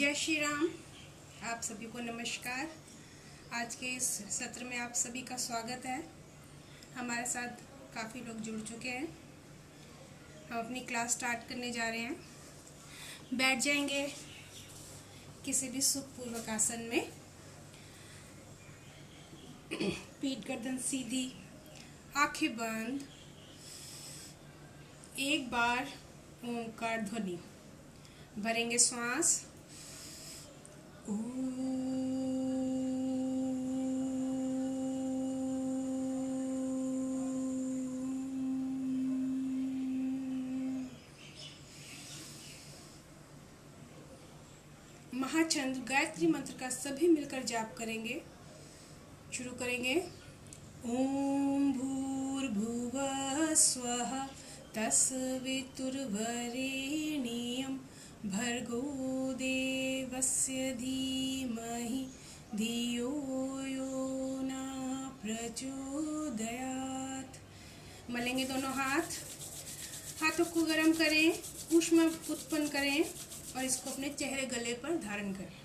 जय श्री राम। आप सभी को नमस्कार। आज के इस सत्र में आप सभी का स्वागत है। हमारे साथ काफ़ी लोग जुड़ चुके हैं। हम अपनी क्लास स्टार्ट करने जा रहे हैं। बैठ जाएंगे किसी भी सुखपूर्वक आसन में। पीठ गर्दन सीधी, आंखें बंद। एक बार ओंकार ध्वनि भरेंगे श्वास। महाचंद्र गायत्री मंत्र का सभी मिलकर जाप करेंगे। शुरू करेंगे। ओम भूर्भुवः स्वः तस्वितुर्वरेण्यं भर्गो देवस्य धीमहि धियो यो न प्रचोदयात्। मलेंगे दोनों हाथ। हाथों को गर्म करें, ऊष्मा उत्पन्न करें और इसको अपने चेहरे गले पर धारण करें।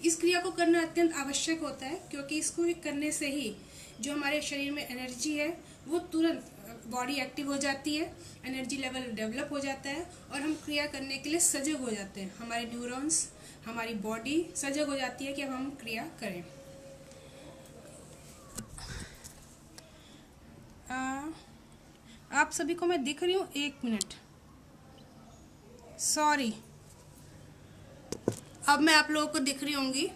इस क्रिया को करना अत्यंत आवश्यक होता है, क्योंकि इसको करने से ही जो हमारे शरीर में एनर्जी है वो तुरंत बॉडी एक्टिव हो जाती है, एनर्जी लेवल डेवलप हो जाता है और हम क्रिया करने के लिए सजग हो जाते हैं। हमारे न्यूरॉन्स, हमारी बॉडी सजग हो जाती है कि अब हम क्रिया करें। आप सभी को मैं दिख रही हूँ? 1 मिनट, सॉरी। अब मैं आप लोगों को दिख रही होंगी।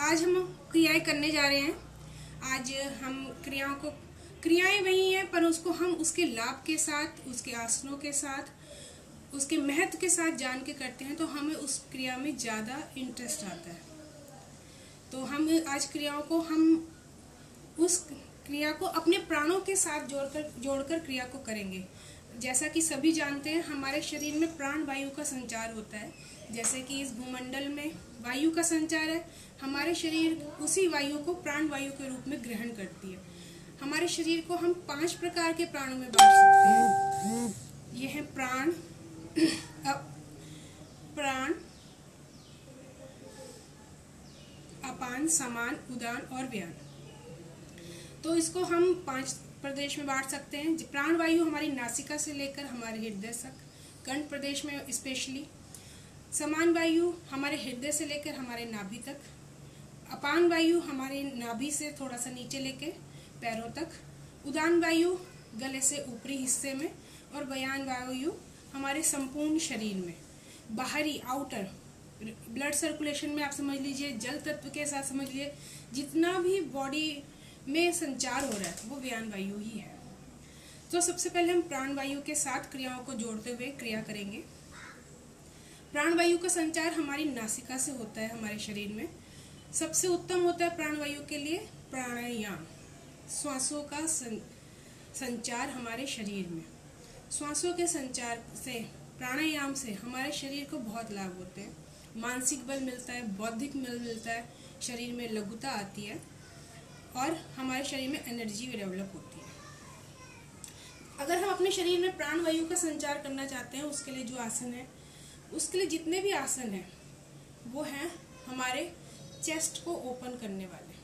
आज हम क्रियाएं करने जा रहे हैं। आज हम क्रियाएं वही हैं, पर उसको हम उसके लाभ के साथ, उसके आसनों के साथ, उसके महत्व के साथ जान के करते हैं, तो हमें उस क्रिया में ज़्यादा इंटरेस्ट आता है। तो हम आज उस क्रिया को अपने प्राणों के साथ जोड़कर क्रिया को करेंगे। जैसा कि सभी जानते हैं, हमारे शरीर में प्राण वायु का संचार होता है। जैसे कि इस भूमंडल में वायु का संचार है, हमारे शरीर उसी वायु को प्राण वायु के रूप में ग्रहण करती है। हमारे शरीर को हम 5 प्रकार के प्राणों में बांट सकते हैं। ये है प्राण, प्राण, अपान, समान, उदान और व्यान। तो इसको हम 5 प्रदेश में बांट सकते हैं। प्राण वायु हमारी नासिका से लेकर हमारे हृदय तक, कंठ प्रदेश में स्पेशली। समान वायु हमारे हृदय से लेकर हमारे नाभि तक। अपान वायु हमारे नाभि से थोड़ा सा नीचे लेकर पैरों तक। उदान वायु गले से ऊपरी हिस्से में। और व्यान वायु हमारे संपूर्ण शरीर में, बाहरी आउटर ब्लड सर्कुलेशन में। आप समझ लीजिए, जल तत्व के साथ समझ लीजिए, जितना भी बॉडी में संचार हो रहा है वो व्यान वायु ही है। तो सबसे पहले हम प्राण वायु के साथ क्रियाओं को जोड़ते हुए क्रिया करेंगे। प्राण वायु का संचार हमारी नासिका से होता है। हमारे शरीर में सबसे उत्तम होता है प्राण वायु के लिए प्राणायाम, श्वासों का संचार हमारे शरीर में। श्वासों के संचार से, प्राणायाम से हमारे शरीर को बहुत लाभ होते हैं। मानसिक बल मिलता है, बौद्धिक बल मिलता है, शरीर में लघुता आती है और हमारे शरीर में एनर्जी डेवलप होती है। अगर हम अपने शरीर में प्राण वायु का संचार करना चाहते हैं, उसके लिए जो आसन है, उसके लिए जितने भी आसन हैं वो हैं हमारे चेस्ट को ओपन करने वाले।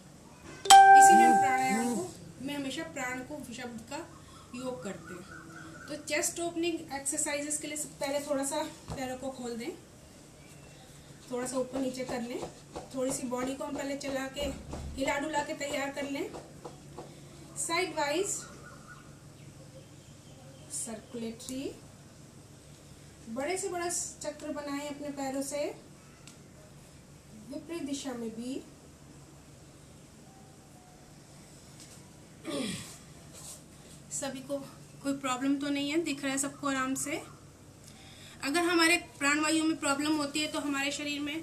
इसीलिए हम प्राणायाम को में हमेशा प्राण को शब्द का योग करते हैं। तो चेस्ट ओपनिंग एक्सरसाइजेस के लिए पहले थोड़ा सा पैरों को खोल दें, थोड़ा सा ऊपर नीचे कर लें। थोड़ी सी बॉडी को हम पहले चला के हिला डुला के तैयार कर लें। साइड वाइज सर्कुलेटरी बड़े से बड़ा चक्र बनाएं अपने पैरों से, विपरीत दिशा में भी। सभी को कोई प्रॉब्लम तो नहीं है? दिख रहा है सबको आराम से? अगर हमारे प्राणवायु में प्रॉब्लम होती है तो हमारे शरीर में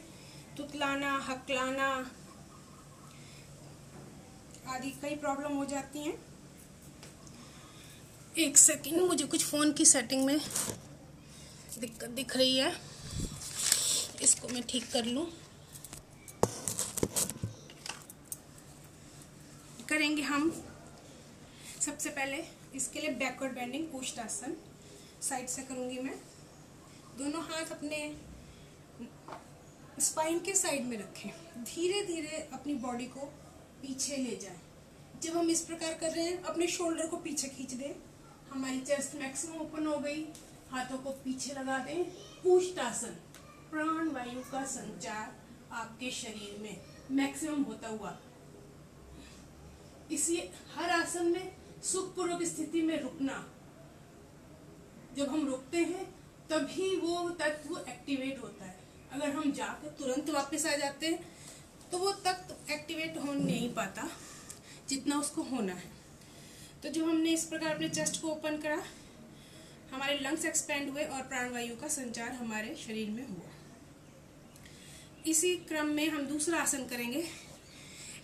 तुतलाना, हकलाना आदि कई प्रॉब्लम हो जाती हैं। 1 सेकंड, मुझे कुछ फोन की सेटिंग में दिक्कत दिख रही है, इसको मैं ठीक कर लूं। करेंगे हम सबसे पहले इसके लिए बैकवर्ड बेंडिंग कुष्ठासन साइड से करूंगी मैं। दोनों हाथ अपने स्पाइन के साइड में रखें, धीरे धीरे अपनी बॉडी को पीछे ले जाएं। जब हम इस प्रकार कर रहे हैं, अपने शोल्डर को पीछे खींच दें, हमारी चेस्ट मैक्सिमम ओपन हो गई, हाथों को पीछे लगा दें। कुष्ठासन, प्राण वायु का संचार आपके शरीर में मैक्सिमम होता हुआ। इसी हर आसन में सुखपूर्वक स्थिति में रुकना। जब हम रुकते हैं तभी वो तत्व एक्टिवेट होता है। अगर हम जाकर तुरंत वापस आ जाते हैं तो वो तत्व एक्टिवेट हो नहीं पाता जितना उसको होना है। तो जब हमने इस प्रकार अपने चेस्ट को ओपन करा, हमारे लंग्स एक्सपेंड हुए और प्राणवायु का संचार हमारे शरीर में हुआ। इसी क्रम में हम दूसरा आसन करेंगे।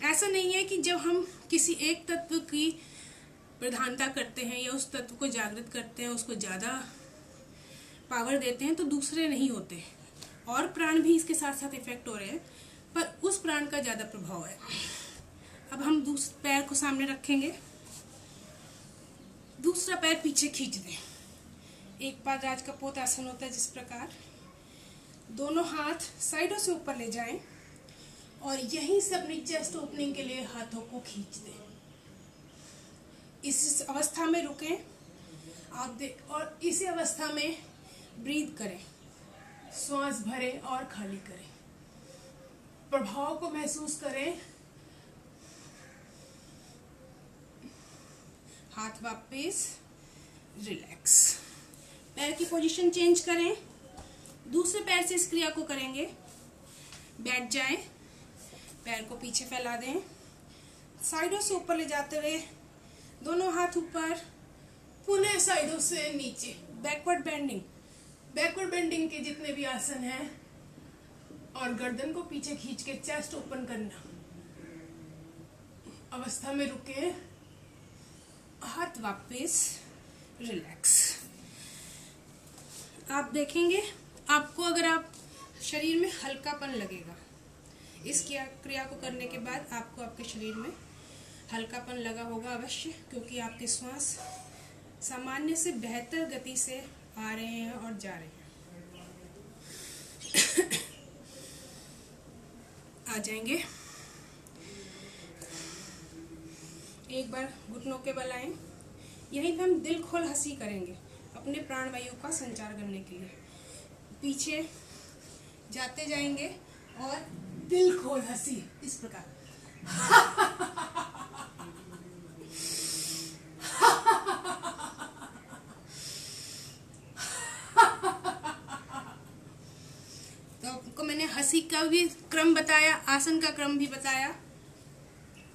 ऐसा नहीं है कि जब हम किसी एक तत्व की प्रधानता करते हैं या उस तत्व को जागृत करते हैं, उसको ज़्यादा पावर देते हैं तो दूसरे नहीं होते, और प्राण भी इसके साथ साथ इफेक्ट हो रहे हैं, पर उस प्राण का ज़्यादा प्रभाव है। अब हम दूसरे पैर को सामने रखेंगे, दूसरा पैर पीछे खींच दें। एक पादराज का पोत आसन होता है जिस प्रकार। दोनों हाथ साइडों से ऊपर ले जाएं और यहीं से अपनी चेस्ट ओपनिंग के लिए हाथों को खींच दें। इस अवस्था में रुकें आप और इसी अवस्था में ब्रीथ करें, श्वास भरें और खाली करें, प्रभाव को महसूस करें। हाथ वापस, रिलैक्स। पैर की पोजीशन चेंज करें, दूसरे पैर से इस क्रिया को करेंगे। बैठ जाएं, पैर को पीछे फैला दें, साइडों से ऊपर ले जाते हुए दोनों हाथ ऊपर, पुनः साइडों से नीचे। बैकवर्ड बेंडिंग, बैकवर्ड बेंडिंग के जितने भी आसन हैं, और गर्दन को पीछे खींच के चेस्ट ओपन करना। अवस्था में रुके, हाथ वापस, रिलैक्स। आप देखेंगे आपको अगर आप शरीर में हल्कापन लगेगा। इस क्रिया को करने के बाद आपको आपके शरीर में हल्कापन लगा होगा अवश्य, क्योंकि आपके श्वास सामान्य से बेहतर गति से आ रहे हैं और जा रहे हैं। आ जाएंगे। एक बार घुटनों के बल आएं। यहीं पे हम दिल खोल हंसी करेंगे अपने प्राणवायु का संचार करने के लिए। पीछे जाते जाएंगे और दिल खोल हंसी इस प्रकार। तो आपको मैंने हंसी का भी क्रम बताया, आसन का क्रम भी बताया,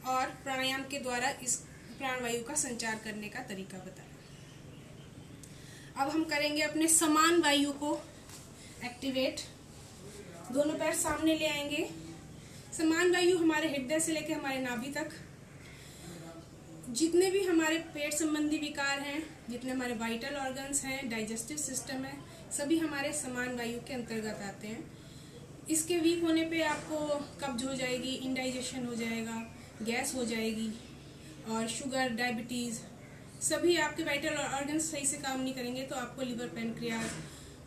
और प्राणायाम के द्वारा इस प्राणवायु का संचार करने का तरीका बताया। अब हम करेंगे अपने समान वायु को एक्टिवेट। दोनों पैर सामने ले आएंगे। समान वायु हमारे हृदय से लेकर हमारे नाभि तक, जितने भी हमारे पेट संबंधी विकार हैं, जितने हमारे वाइटल ऑर्गन्स हैं, डाइजेस्टिव सिस्टम है, सभी हमारे समान वायु के अंतर्गत आते हैं। इसके वीक होने पे आपको कब्ज हो जाएगी, इंडाइजेशन हो जाएगा, गैस हो जाएगी, और शुगर, डायबिटीज़, सभी आपके वाइटल ऑर्गन्स सही से काम नहीं करेंगे तो आपको लिवर, पैनक्रियाज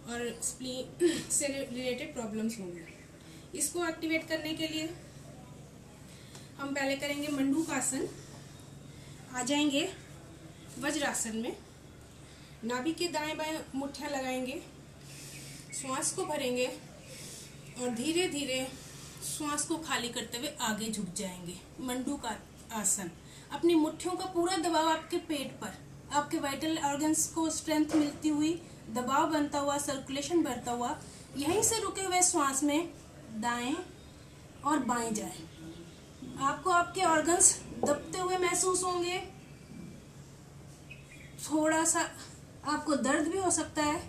और स्प्लीन से रिलेटेड प्रॉब्लम्स होंगे। इसको एक्टिवेट करने के लिए हम पहले करेंगे मंडूकासन। आ जाएंगे वज्रासन में। नाभि के दाएं बाएं मुट्ठियां लगाएंगे, श्वास को भरेंगे और धीरे धीरे श्वास को खाली करते हुए आगे झुक जाएंगे। मंडूका आसन। अपनी मुट्ठियों का पूरा दबाव आपके पेट पर, आपके वाइटल ऑर्गन्स को स्ट्रेंथ मिलती हुई, दबाव बनता हुआ, सर्कुलेशन बढ़ता हुआ, यहीं से रुके हुए श्वास में दाएं और बाएं जाएं। आपको आपके ऑर्गन्स दबते हुए महसूस होंगे। थोड़ा सा आपको दर्द भी हो सकता है।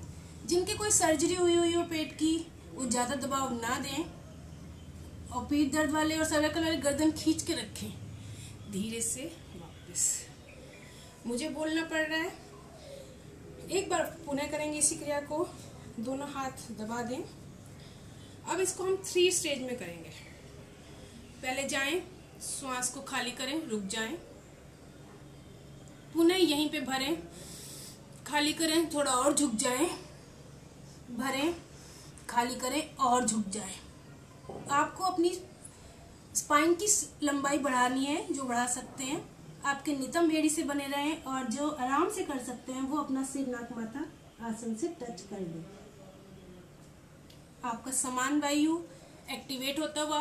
जिनकी कोई सर्जरी हुई हो पेट की, वो ज़्यादा दबाव ना दें, और पीठ दर्द वाले और सर्वाइकल वाले गर्दन खींच के रखें। धीरे से वापस। मुझे बोलना पड़ रहा है, एक बार पुनः करेंगे इसी क्रिया को। दोनों हाथ दबा दें। अब इसको हम 3 स्टेज में करेंगे। पहले जाएं, श्वास को खाली करें, रुक जाएं, पुनः यहीं पे भरें, खाली करें, थोड़ा और झुक जाएं, भरें, खाली करें और झुक जाएं। आपको अपनी स्पाइन की लंबाई बढ़ानी है, जो बढ़ा सकते हैं। आपके नितंब एड़ी से बने रहें, और जो आराम से कर सकते हैं वो अपना सिर नाक माथा आसन से टच कर लें। आपका समान वायु एक्टिवेट होता हुआ,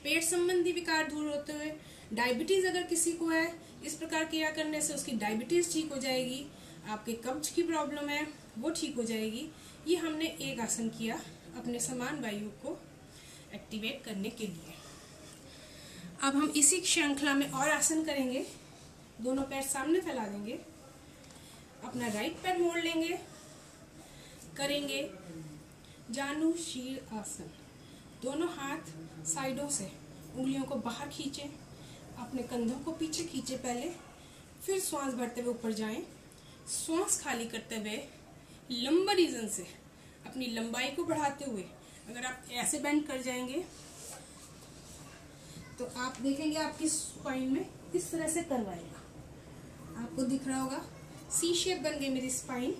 पेट संबंधी विकार दूर होते हुए, डायबिटीज अगर किसी को है, इस प्रकार क्रिया करने से उसकी डायबिटीज ठीक हो जाएगी। आपके कब्ज की प्रॉब्लम है वो ठीक हो जाएगी। ये हमने एक आसन किया अपने समान वायु को एक्टिवेट करने के लिए। अब हम इसी श्रृंखला में और आसन करेंगे। दोनों पैर सामने फैला देंगे, अपना राइट पैर मोड़ लेंगे, करेंगे जानु शीर आसन। दोनों हाथ साइडों से उंगलियों को बाहर खींचें, अपने कंधों को पीछे खींचे पहले, फिर श्वास भरते हुए ऊपर जाएं। श्वास खाली करते हुए लंबा रीजन से अपनी लंबाई को बढ़ाते हुए, अगर आप ऐसे बेंड कर जाएंगे तो आप देखेंगे आपकी स्पाइन में किस तरह से करवाएगा। आपको दिख रहा होगा सी शेप बन गई मेरी स्पाइन।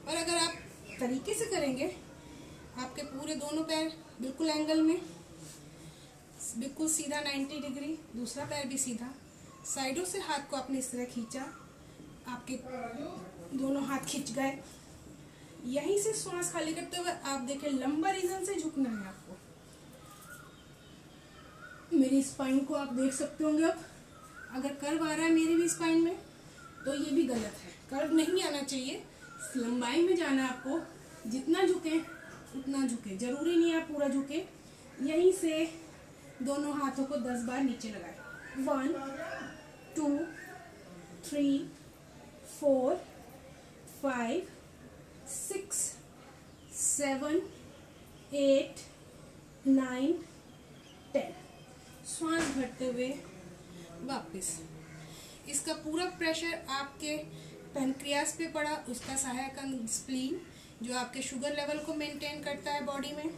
और अगर आप तरीके से करेंगे, आपके पूरे दोनों पैर बिल्कुल एंगल में, बिल्कुल सीधा 90 डिग्री, दूसरा पैर भी सीधा, साइडों से हाथ को आपने इस तरह खींचा, आपके दोनों हाथ खिंच गए। यहीं से श्वास खाली करते हुए आप देखें लंबा रीजन से झुकना है आपको। मेरी स्पाइन को आप देख सकते होंगे। अब अगर कर्व आ रहा है मेरी भी स्पाइन में तो ये भी गलत है, कर्व नहीं आना चाहिए, लंबाई में जाना है आपको। जितना झुके उतना झुके, जरूरी नहीं है आप पूरा झुके। यहीं से दोनों हाथों को 10 बार नीचे लगाए। 1 2 3 4 5 6 7 8 9 10। श्वास भरते हुए वापस। इसका पूरा प्रेशर आपके पैनक्रियास पे पड़ा, उसका सहायक अंग स्प्लीन जो आपके शुगर लेवल को मेंटेन करता है बॉडी में,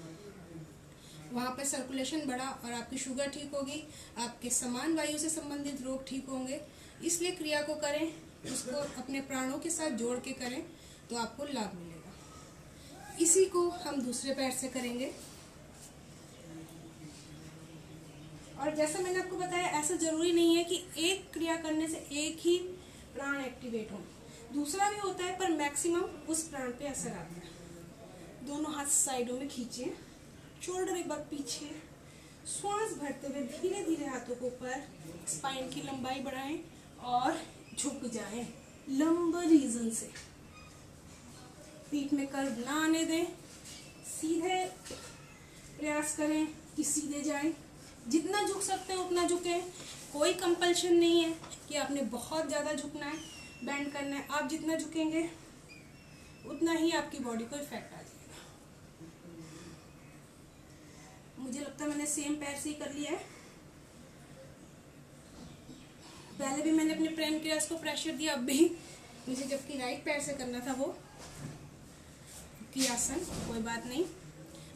वहाँ पे सर्कुलेशन बढ़ा और आपकी शुगर ठीक होगी। आपके समान वायु से संबंधित रोग ठीक होंगे। इसलिए क्रिया को करें, उसको अपने प्राणों के साथ जोड़ के करें तो आपको लाभ मिलेगा। इसी को हम दूसरे पैर से करेंगे। और जैसा मैंने आपको बताया, ऐसा जरूरी नहीं है कि एक क्रिया करने से एक ही प्राण एक्टिवेट हो, दूसरा भी होता है, पर मैक्सिमम उस प्राण पे असर आता है। दोनों हाथ साइडों में खींचे, शोल्डर एक बार पीछे, श्वास भरते हुए धीरे धीरे हाथों को ऊपर, स्पाइन की लंबाई बढ़ाएं और झुक जाएं लंबा रीजन से। पीठ में कर्व ना आने दें, सीधे प्रयास करें कि सीधे जाएं। जितना झुक सकते हैं उतना झुकें। कोई कंपल्शन नहीं है कि आपने बहुत ज़्यादा झुकना है, बेंड करना है। आप जितना झुकेंगे उतना ही आपकी बॉडी को इफेक्ट आ जाएगा। मुझे लगता है मैंने सेम पैर से ही कर लिया है। पहले भी मैंने अपने पैनक्रियास को प्रेशर दिया, अब भी मुझे जबकि राइट पैर से करना था वो की आसन। कोई बात नहीं,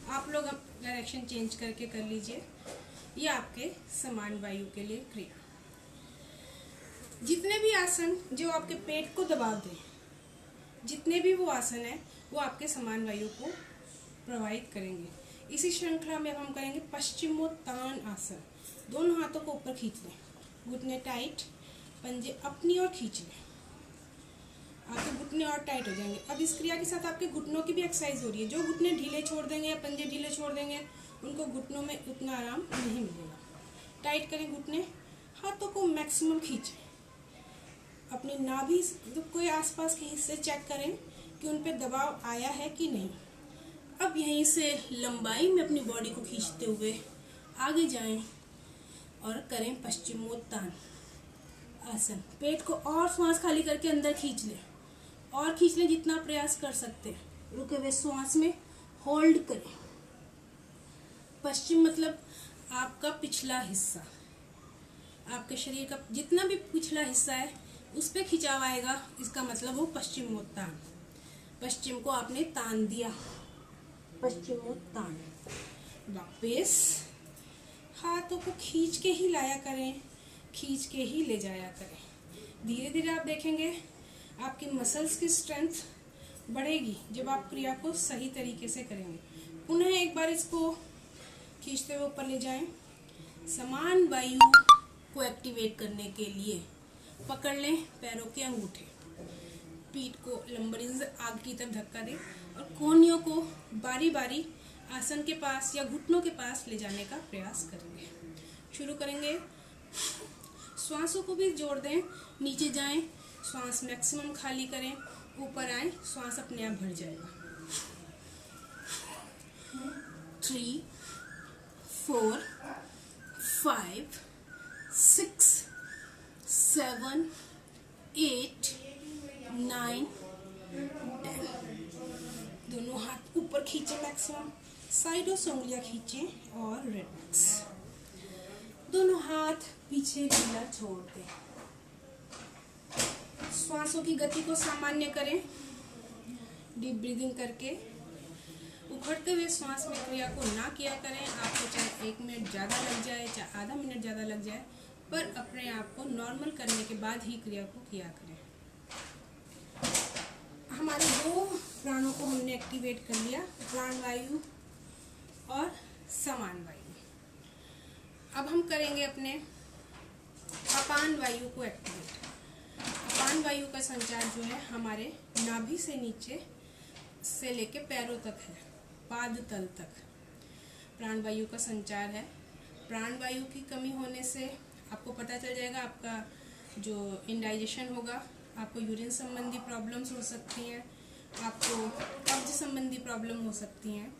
आप लोग अब डायरेक्शन चेंज करके कर लीजिए। ये आपके समान वायु के लिए क्रिया। जितने भी आसन जो आपके पेट को दबाव दें, जितने भी वो आसन है, वो आपके समान वायु को प्रभावित करेंगे। इसी श्रृंखला में अब हम करेंगे पश्चिमोत्तान आसन। दोनों हाथों को ऊपर खींच लें, घुटने टाइट, पंजे अपनी ओर खींच लें। आपके घुटने और टाइट हो जाएंगे। अब इस क्रिया के साथ आपके घुटनों की भी एक्सरसाइज हो रही है। जो घुटने ढीले छोड़ देंगे या पंजे ढीले छोड़ देंगे, उनको घुटनों में उतना आराम नहीं मिलेगा। टाइट करें घुटने, हाथों को मैक्सिमम खींचें। अपनी नाभि कोई आसपास के हिस्से चेक करें कि उन पे दबाव आया है कि नहीं। अब यहीं से लंबाई में अपनी बॉडी को खींचते हुए आगे जाएं और करें पश्चिमोत्तान आसन। पेट को और श्वास खाली करके अंदर खींच लें, और खींच लें जितना प्रयास कर सकते हैं। रुके हुए श्वास में होल्ड करें। पश्चिम मतलब आपका पिछला हिस्सा, आपके शरीर का जितना भी पिछला हिस्सा है उस पे खिंचाव आएगा, इसका मतलब वो पश्चिमोत्तान। पश्चिम को आपने तान दिया, पश्चिमोत्तान। वापस हाथों को खींच के ही लाया करें, खींच के ही ले जाया करें। धीरे धीरे आप देखेंगे आपकी मसल्स की स्ट्रेंथ बढ़ेगी जब आप क्रिया को सही तरीके से करेंगे। पुनः एक बार इसको खींचते हुए ऊपर ले जाएं। समान वायु को एक्टिवेट करने के लिए पकड़ लें पैरों के अंगूठे, पीठ को लंबरी से आगे की तरफ धक्का दें और कोहनियों को बारी बारी आसन के पास या घुटनों के पास ले जाने का प्रयास करेंगे। शुरू करेंगे। श्वासों को भी जोड़ दें, नीचे जाएं, श्वास मैक्सिमम खाली करें, ऊपर आए, श्वास अपने आप भर जाएगा। 3, 4, 5, 6, 7, 8, 9, 10। दोनों हाथ ऊपर खींचे मैक्सिमम, साइडों से उंगलियां खींचे और रिलैक्स। दोनों हाथ पीछे ढीला छोड़ दें। श्वासों की गति को सामान्य करें, डीप ब्रीदिंग करके। उखड़ते हुए श्वास में क्रिया को ना किया करें। आपको चाहे 1 मिनट ज़्यादा लग जाए, चाहे आधा मिनट ज़्यादा लग जाए, पर अपने आप को नॉर्मल करने के बाद ही क्रिया को किया करें। हमारे 2 प्राणों को हमने एक्टिवेट कर लिया, प्राण वायु और समान वायु। अब हम करेंगे अपने अपान वायु को एक्टिवेट। अपान वायु का संचार जो है हमारे नाभि से नीचे से लेके पैरों तक है, पाद तल तक प्राण वायु का संचार है। प्राण वायु की कमी होने से आपको पता चल जाएगा आपका जो इंडाइजेशन होगा, आपको यूरिन संबंधी प्रॉब्लम्स हो सकती हैं, आपको कब्ज संबंधी प्रॉब्लम हो सकती हैं,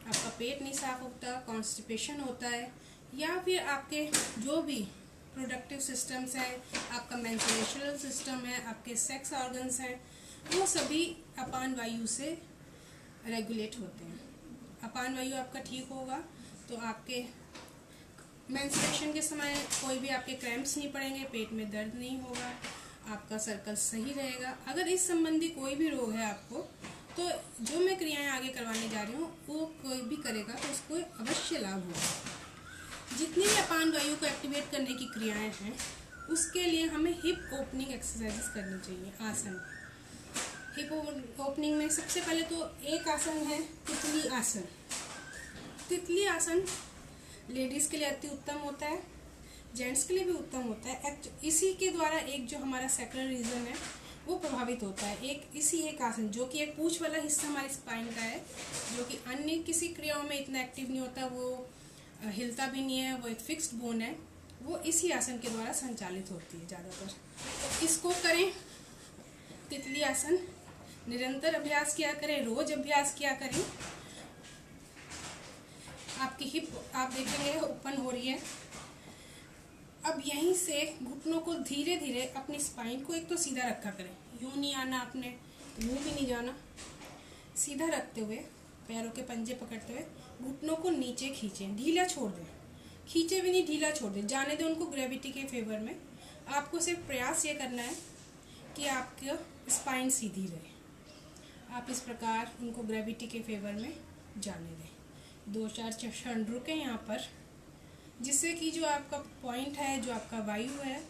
आपका पेट नहीं साफ होता, कॉन्स्टिपेशन होता है, या फिर आपके जो भी प्रोडक्टिव सिस्टम्स हैं, आपका मेंस्ट्रुएशनल सिस्टम है, आपके सेक्स ऑर्गन्स हैं, वो सभी अपान वायु से रेगुलेट होते हैं। अपान वायु आपका ठीक होगा तो आपके मेंस्ट्रुएशन के समय कोई भी आपके क्रैम्प्स नहीं पड़ेंगे, पेट में दर्द नहीं होगा, आपका सर्कल सही रहेगा। अगर इस संबंधी कोई भी रोग है आपको, तो जो मैं क्रियाएं आगे करवाने जा रही हूँ वो कोई भी करेगा तो उसको अवश्य लाभ होगा। जितनी भी अपान वायु को एक्टिवेट करने की क्रियाएं हैं उसके लिए हमें हिप ओपनिंग एक्सरसाइजेस करनी चाहिए। आसन हिप ओपनिंग में सबसे पहले तो एक आसन है तितली आसन। तितली आसन लेडीज़ के लिए अति उत्तम होता है, जेंट्स के लिए भी उत्तम होता है। इसी के द्वारा एक जो हमारा सैक्रल रीजन है वो प्रभावित होता है। एक आसन जो कि एक पूंछ वाला हिस्सा हमारे स्पाइन का है, जो कि अन्य किसी क्रियाओं में इतना एक्टिव नहीं होता, वो हिलता भी नहीं है, वो एक फिक्स्ड बोन है, वो इसी आसन के द्वारा संचालित होती है ज़्यादातर। तो इसको करें, तितली आसन निरंतर अभ्यास किया करें, रोज अभ्यास किया करें। आपकी हिप आप देखेंगे ओपन हो रही है। अब यहीं से घुटनों को धीरे धीरे अपनी स्पाइन को एक तो सीधा रखा करें, यूं नहीं आना, आपने यूं भी नहीं जाना, सीधा रखते हुए पैरों के पंजे पकड़ते हुए घुटनों को नीचे खींचें, ढीला छोड़ दें, खींचे भी नहीं, ढीला छोड़ दें, जाने दें उनको ग्रेविटी के फेवर में। आपको सिर्फ प्रयास ये करना है कि आपकी स्पाइन सीधी रहे। आप इस प्रकार उनको ग्रेविटी के फेवर में जाने दें। 2-4 क्षण रुकें यहाँ पर, जिससे कि जो आपका पॉइंट है, जो आपका वायु है,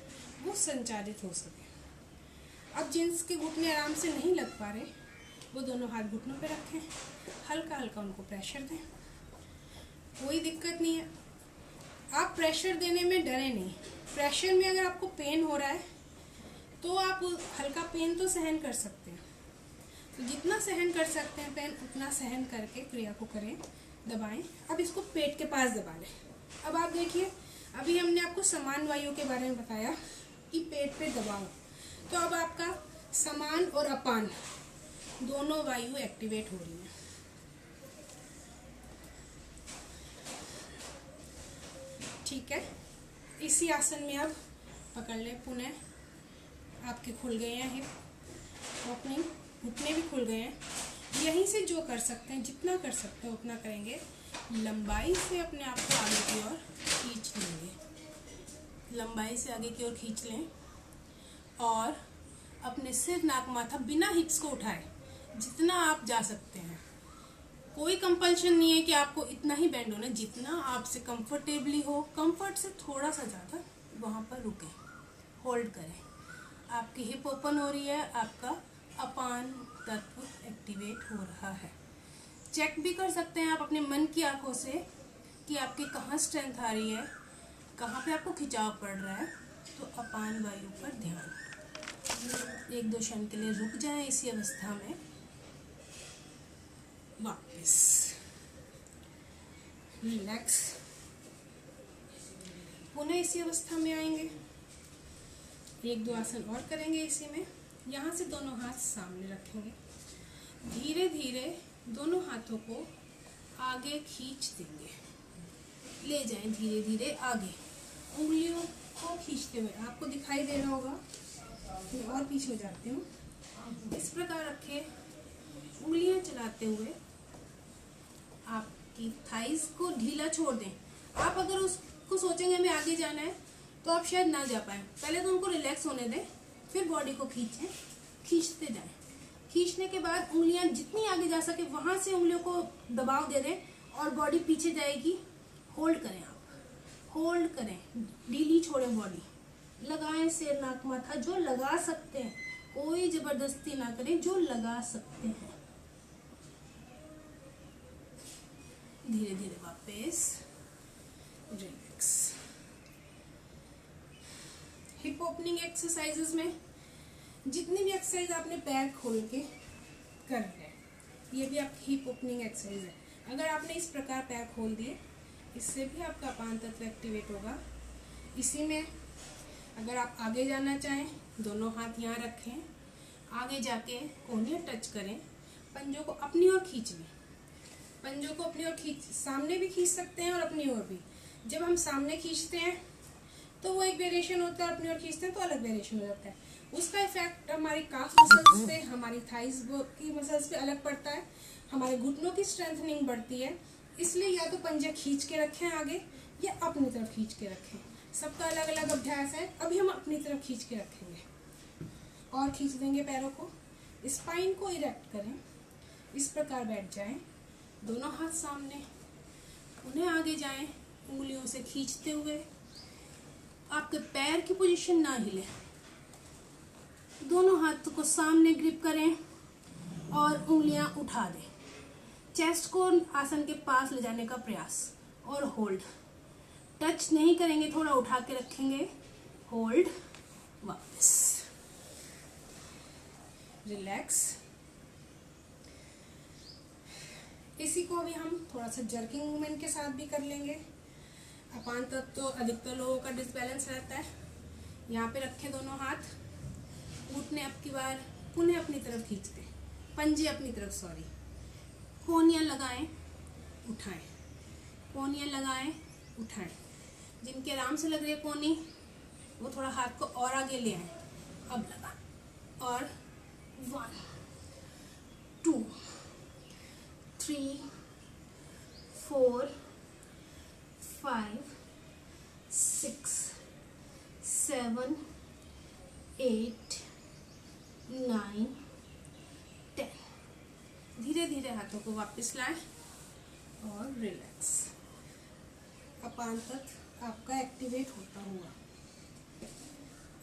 वो संचारित हो सके। अब जिनके घुटने आराम से नहीं लग पा रहे वो दोनों हाथ घुटनों पे रखें, हल्का हल्का उनको प्रेशर दें, कोई दिक्कत नहीं है। आप प्रेशर देने में डरे नहीं। प्रेशर में अगर आपको पेन हो रहा है तो आप हल्का पेन तो सहन कर सकते हैं, तो जितना सहन कर सकते हैं पेन उतना सहन करके क्रिया को करें, दबाएं। अब इसको पेट के पास दबा लें। अब आप देखिए, अभी हमने आपको समान वायु के बारे में बताया कि पेट पे दबाओ, तो अब आपका समान और अपान दोनों वायु एक्टिवेट हो रही है। ठीक है, इसी आसन में अब पकड़ लें। पुनः आपके खुल गए हैं हिप ओपनिंग, घुटने भी खुल गए हैं। यहीं से जो कर सकते हैं, जितना कर सकते हैं उतना करेंगे। लंबाई से अपने आप को आगे की ओर खींच लेंगे, लंबाई से आगे की ओर खींच लें और अपने सिर, नाक, माथा बिना हिप्स को उठाए जितना आप जा सकते हैं। कोई कंपल्शन नहीं है कि आपको इतना ही बेंड होना है, जितना आपसे कंफर्टेबली हो, कंफर्ट से थोड़ा सा ज़्यादा वहाँ पर रुकें, होल्ड करें। आपकी हिप ओपन हो रही है, आपका अपान तत्व एक्टिवेट हो रहा है। चेक भी कर सकते हैं आप अपने मन की आंखों से कि आपकी कहाँ स्ट्रेंथ आ रही है, कहाँ पे आपको खिंचाव पड़ रहा है। तो अपान वायु पर ध्यान। 1-2 क्षण के लिए रुक जाएं इसी अवस्था में। वापस रिलैक्स, पुनः इसी अवस्था में आएंगे। 1-2 आसन और करेंगे इसी में। यहाँ से दोनों हाथ सामने रखेंगे, धीरे धीरे दोनों हाथों को आगे खींच देंगे, ले जाएं धीरे धीरे आगे, उंगलियों को खींचते हुए। आपको दिखाई दे रहा होगा, मैं और पीछे हो जाती हूँ। इस प्रकार रखे, उंगलियां चलाते हुए आपकी थाइस को ढीला छोड़ दें। आप अगर उसको सोचेंगे हमें आगे जाना है तो आप शायद ना जा पाए। पहले तो उनको रिलैक्स होने दें, फिर बॉडी को खींचें, खींचते जाएं। खींचने के बाद उंगलियां जितनी आगे जा सके वहां से उंगलियों को दबाव दे दें और बॉडी पीछे जाएगी। होल्ड करें, आप होल्ड करें, ढीली छोड़ें बॉडी, लगाएं सिर नाक माथा जो लगा सकते हैं, कोई जबरदस्ती ना करें, जो लगा सकते हैं। धीरे धीरे वापस रिलैक्स। हिप ओपनिंग एक्सरसाइजेस में जितनी भी एक्सरसाइज आपने पैर खोल के कर रहे हैं, ये भी आपकी हिप ओपनिंग एक्सरसाइज है। अगर आपने इस प्रकार पैर खोल दिए, इससे भी आपका अपान तत्व एक्टिवेट होगा। इसी में अगर आप आगे जाना चाहें, दोनों हाथ यहाँ रखें, आगे जाके कोहनियाँ टच करें, पंजों को अपनी ओर खींच लें। पंजों को अपनी ओर खींच, सामने भी खींच सकते हैं और अपनी ओर भी। जब हम सामने खींचते हैं तो वो एक वेरिएशन होता है, और अपनी ओर खींचते हैं तो अलग वेरिएशन हो जाता है। उसका इफेक्ट हमारी काफ मसल्स पे, हमारी थाइस की मसल्स पे अलग पड़ता है। हमारे घुटनों की स्ट्रेंथनिंग बढ़ती है। इसलिए या तो पंजे खींच के रखें आगे, या अपनी तरफ खींच के रखें। सबका अलग अलग अभ्यास है। अभी हम अपनी तरफ खींच के रखेंगे और खींच देंगे पैरों को। स्पाइन को इरेक्ट करें, इस प्रकार बैठ जाएं, दोनों हाथ सामने, उन्हें आगे जाएं, उंगलियों से खींचते हुए। आपके पैर की पोजीशन ना हिले, दोनों हाथों को सामने ग्रिप करें और उंगलियां उठा दें। चेस्ट को आसन के पास ले जाने का प्रयास और होल्ड। टच नहीं करेंगे, थोड़ा उठा के रखेंगे, होल्ड, वापस रिलैक्स। इसी को भी हम थोड़ा सा जर्किंग मूवमेंट के साथ भी कर लेंगे। अपान तत्व तो अधिकतर लोगों का डिसबैलेंस रहता है। यहाँ पे रखें दोनों हाथ, घुटने अब की बार पुनः अपनी तरफ खींचते, पंजे अपनी तरफ, सॉरी, कोहनियाँ लगाएं, उठाएं, कोहनियाँ लगाएं, उठाएं। जिनके आराम से लग रही है कोहनी, वो थोड़ा हाथ को और आगे ले आए। अब लगा, और 1 2 3 4 5 6 7 8 9 10। धीरे धीरे हाथों को वापस लाएं और रिलैक्स। अपान तत्व आपका एक्टिवेट होता हुआ।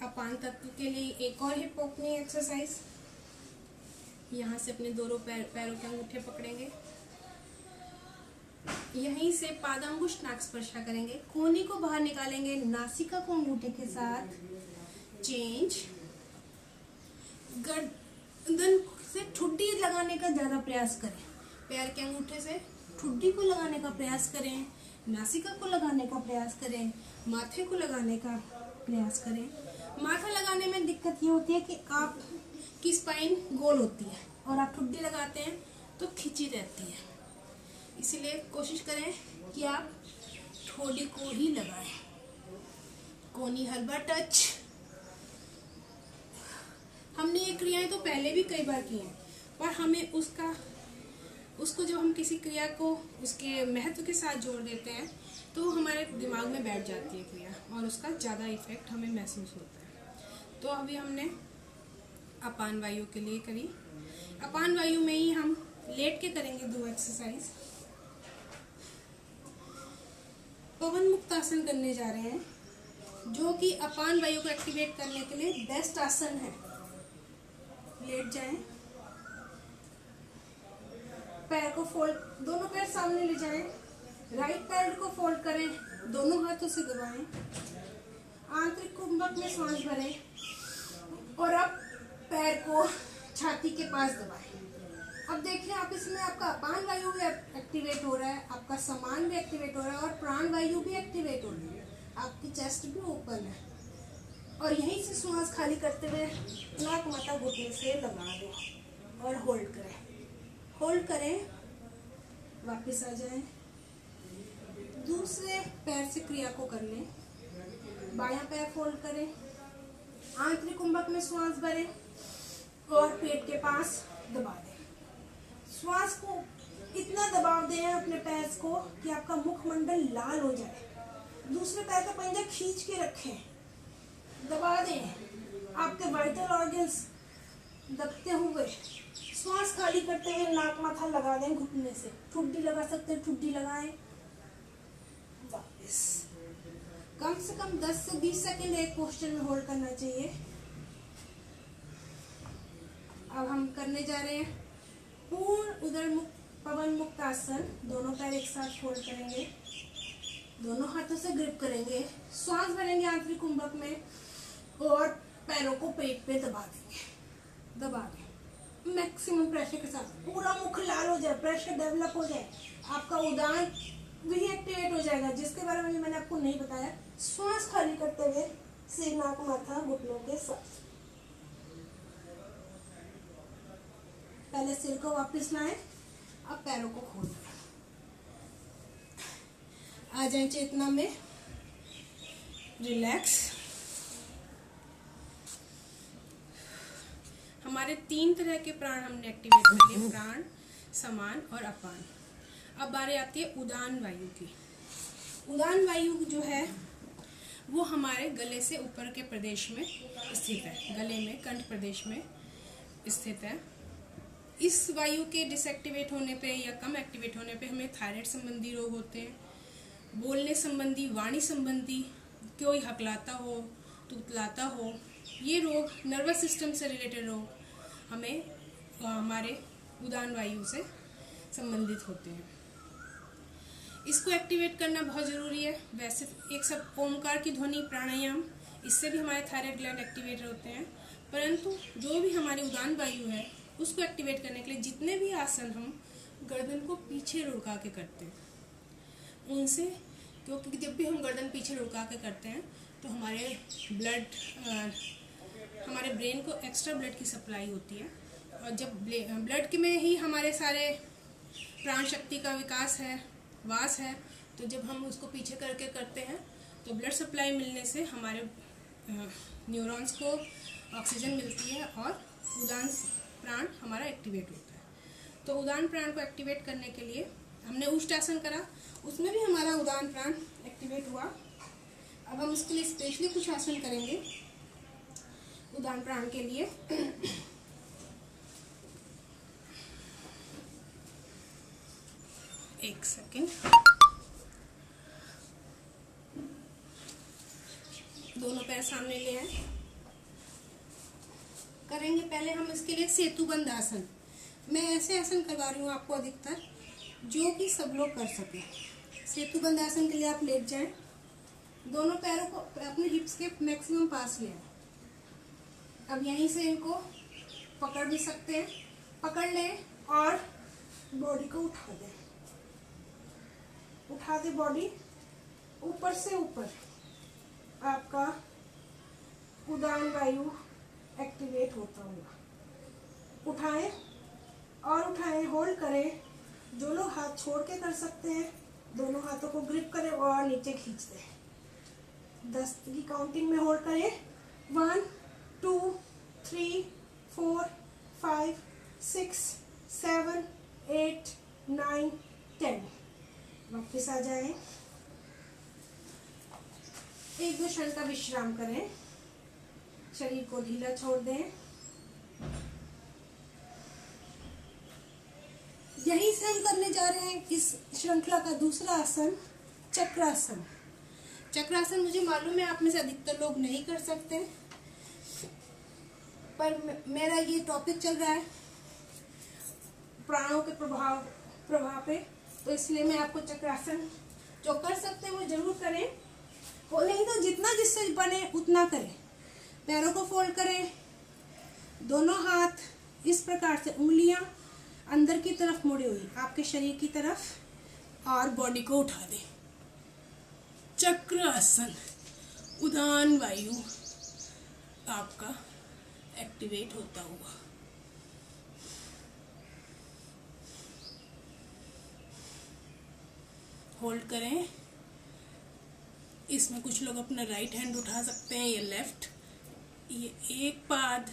अपान तत्व के लिए एक और हिप ओपनिंग एक्सरसाइज। यहाँ से अपने दोनों पैरों के अंगूठे पकड़ेंगे, यहीं से पादांगुष्ठ नाक स्पर्शा करेंगे, कोहनी को बाहर निकालेंगे, नासिका को अंगूठे के साथ चेंज। गर्दन से ठुड्डी लगाने का ज्यादा प्रयास करें, पैर के अंगूठे से ठुड्डी को लगाने का प्रयास करें, नासिका को लगाने का प्रयास करें, माथे को लगाने का प्रयास करें। माथा लगाने में दिक्कत ये होती है कि आपकी स्पाइन गोल होती है और आप ठुड्डी लगाते हैं तो खिंची रहती है। इसीलिए कोशिश करें कि आप ठोड़ी को ही लगाएं। कोहनी हल्का टच। हमने ये क्रियाएं तो पहले भी कई बार की हैं, पर हमें उसको जब हम किसी क्रिया को उसके महत्व के साथ जोड़ देते हैं तो हमारे दिमाग में बैठ जाती है क्रिया और उसका ज़्यादा इफेक्ट हमें महसूस होता है। तो अभी हमने अपान वायु के लिए करी। अपान वायु में ही हम लेट के करेंगे 2 एक्सरसाइज। पवन मुक्त आसन करने जा रहे हैं। जो कि अपान वायु को एक्टिवेट करने के लिए बेस्ट आसन है। लेट जाएं, पैर को फोल्ड, दोनों पैर सामने ले जाएं, राइट पैर को फोल्ड करें, दोनों हाथों से दबाएं, आंतरिक कुंभक में सांस भरें और अब पैर को छाती के पास दबाएं। अब देखिए आप इसमें आपका अपान वायु भी एक्टिवेट हो रहा है, आपका समान भी एक्टिवेट हो रहा है और प्राण वायु भी एक्टिवेट हो रही है, आपकी चेस्ट भी ओपन है। और यहीं से श्वास खाली करते हुए नाक माथा घुटने से लगा दें और होल्ड करें, होल्ड करें, वापस आ जाएं, दूसरे पैर से क्रिया को कर लें, बायां पैर फोल्ड करें, आंतरिक कुंभक में श्वास भरें और पेट के पास दबा दें। श्वास को इतना दबाव दें अपने पैर को कि आपका मुखमंडल लाल हो जाए। दूसरे पैर का पंजा खींच के रखें, दबा दें, आपके वाइटल ऑर्गन्स दबते हुए श्वास खाली करते हुए नाक माथा लगा दें घुटने से। ठुड्डी लगा सकते हैं, ठुड्डी लगाएं, वापस। कम से कम 10 से 20 सेकंड एक पोस्चर में होल्ड करना चाहिए। अब हम करने जा रहे हैं पूर्ण उदर मुक्त पवन मुक्त आसन। दोनों पैर एक साथ फोल्ड करेंगे, दोनों हाथों से ग्रिप करेंगे, श्वास भरेंगे आंतरिक कुंभक में और पैरों को पेट पे दबा देंगे, दबा दें मैक्सिमम प्रेशर के साथ। पूरा मुख लाल हो जाए, प्रेशर डेवलप हो जाए, आपका उदान भी एक्टिवेट हो जाएगा, जिसके बारे में मैंने आपको नहीं बताया। श्वास खाली करते हुए सिर नाक माथा घुटनों के साथ। पहले सिर को वापस लाएं, अब पैरों को खोल दें, आ जाए चेतना में, रिलैक्स। हमारे 3 तरह के प्राण हमने एक्टिवेट कर लिए, प्राण, समान और अपान। अब बारी आती है उदान वायु की। उदान वायु जो है वो हमारे गले से ऊपर के प्रदेश में स्थित है, गले में कंठ प्रदेश में स्थित है। इस वायु के डिसएक्टिवेट होने पे या कम एक्टिवेट होने पे हमें थायराइड संबंधी रोग होते हैं, बोलने संबंधी, वाणी संबंधी, कोई हकलाता हो, तुतलाता हो, ये रोग, नर्वस सिस्टम से रिलेटेड रोग हमें हमारे उदान वायु से संबंधित होते हैं। इसको एक्टिवेट करना बहुत ज़रूरी है। वैसे एक सब ओमकार की ध्वनि प्राणायाम, इससे भी हमारे थायराइड ग्लैंड एक्टिवेट होते हैं, परंतु जो भी हमारी उदान वायु है उसको एक्टिवेट करने के लिए जितने भी आसन हम गर्दन को पीछे लुढ़का के करते हैं उनसे, क्योंकि जब भी हम गर्दन पीछे लुढ़का के करते हैं तो हमारे ब्लड, हमारे ब्रेन को एक्स्ट्रा ब्लड की सप्लाई होती है, और जब ब्लड में ही हमारे सारे प्राण शक्ति का विकास है, वास है, तो जब हम उसको पीछे करके करते हैं तो ब्लड सप्लाई मिलने से हमारे न्यूरॉन्स को ऑक्सीजन मिलती है और उदान प्राण हमारा एक्टिवेट होता है। तो उदान प्राण को एक्टिवेट करने के लिए हमने उष्टासन करा, उसमें भी हमारा उदान प्राण एक्टिवेट हुआ। अब हम उसके लिए स्पेशली कुछ आसन करेंगे उदान प्राण के लिए। एक सेकेंड, दोनों पैर सामने ले आए, करेंगे पहले हम इसके लिए सेतुबंध आसन। मैं ऐसे आसन करवा रही हूँ आपको अधिकतर जो कि सब लोग कर सकें। सेतुबंध आसन के लिए आप लेट जाएं, दोनों पैरों को अपने हिप्स के मैक्सिमम पास ले आए। अब यहीं से इनको पकड़ भी सकते हैं, पकड़ लें और बॉडी को उठा दें, उठा दे बॉडी ऊपर से ऊपर। आपका उदान वायु एक्टिवेट होता होगा। उठाएं और उठाएं, होल्ड करें। जो लोग हाथ छोड़ के कर सकते हैं दोनों हाथों को ग्रिप करें और नीचे खींच दें। 10 की काउंटिंग में होल्ड करें। 1 2 3 4 5 6 7 8 9 10। वापस आ जाएं, 1-2 क्षण का विश्राम करें, शरीर को ढीला छोड़ दें। यहीं से हम करने जा रहे हैं इस श्रृंखला का दूसरा आसन, चक्रासन। चक्रासन मुझे मालूम है आप में से अधिकतर लोग नहीं कर सकते, पर मेरा ये टॉपिक चल रहा है प्राणों के प्रभाव पे, तो इसलिए मैं आपको चक्रासन जो कर सकते हैं वो जरूर करें, वो नहीं तो जितना जिससे बने उतना करें। पैरों को फोल्ड करें, दोनों हाथ इस प्रकार से, उंगलियां अंदर की तरफ मुड़ी हुई आपके शरीर की तरफ, और बॉडी को उठा दें। चक्रासन, उदान वायु आपका एक्टिवेट होता हुआ। होल्ड करें। इसमें कुछ लोग अपना राइट हैंड उठा सकते हैं या लेफ्ट। ये एक पाद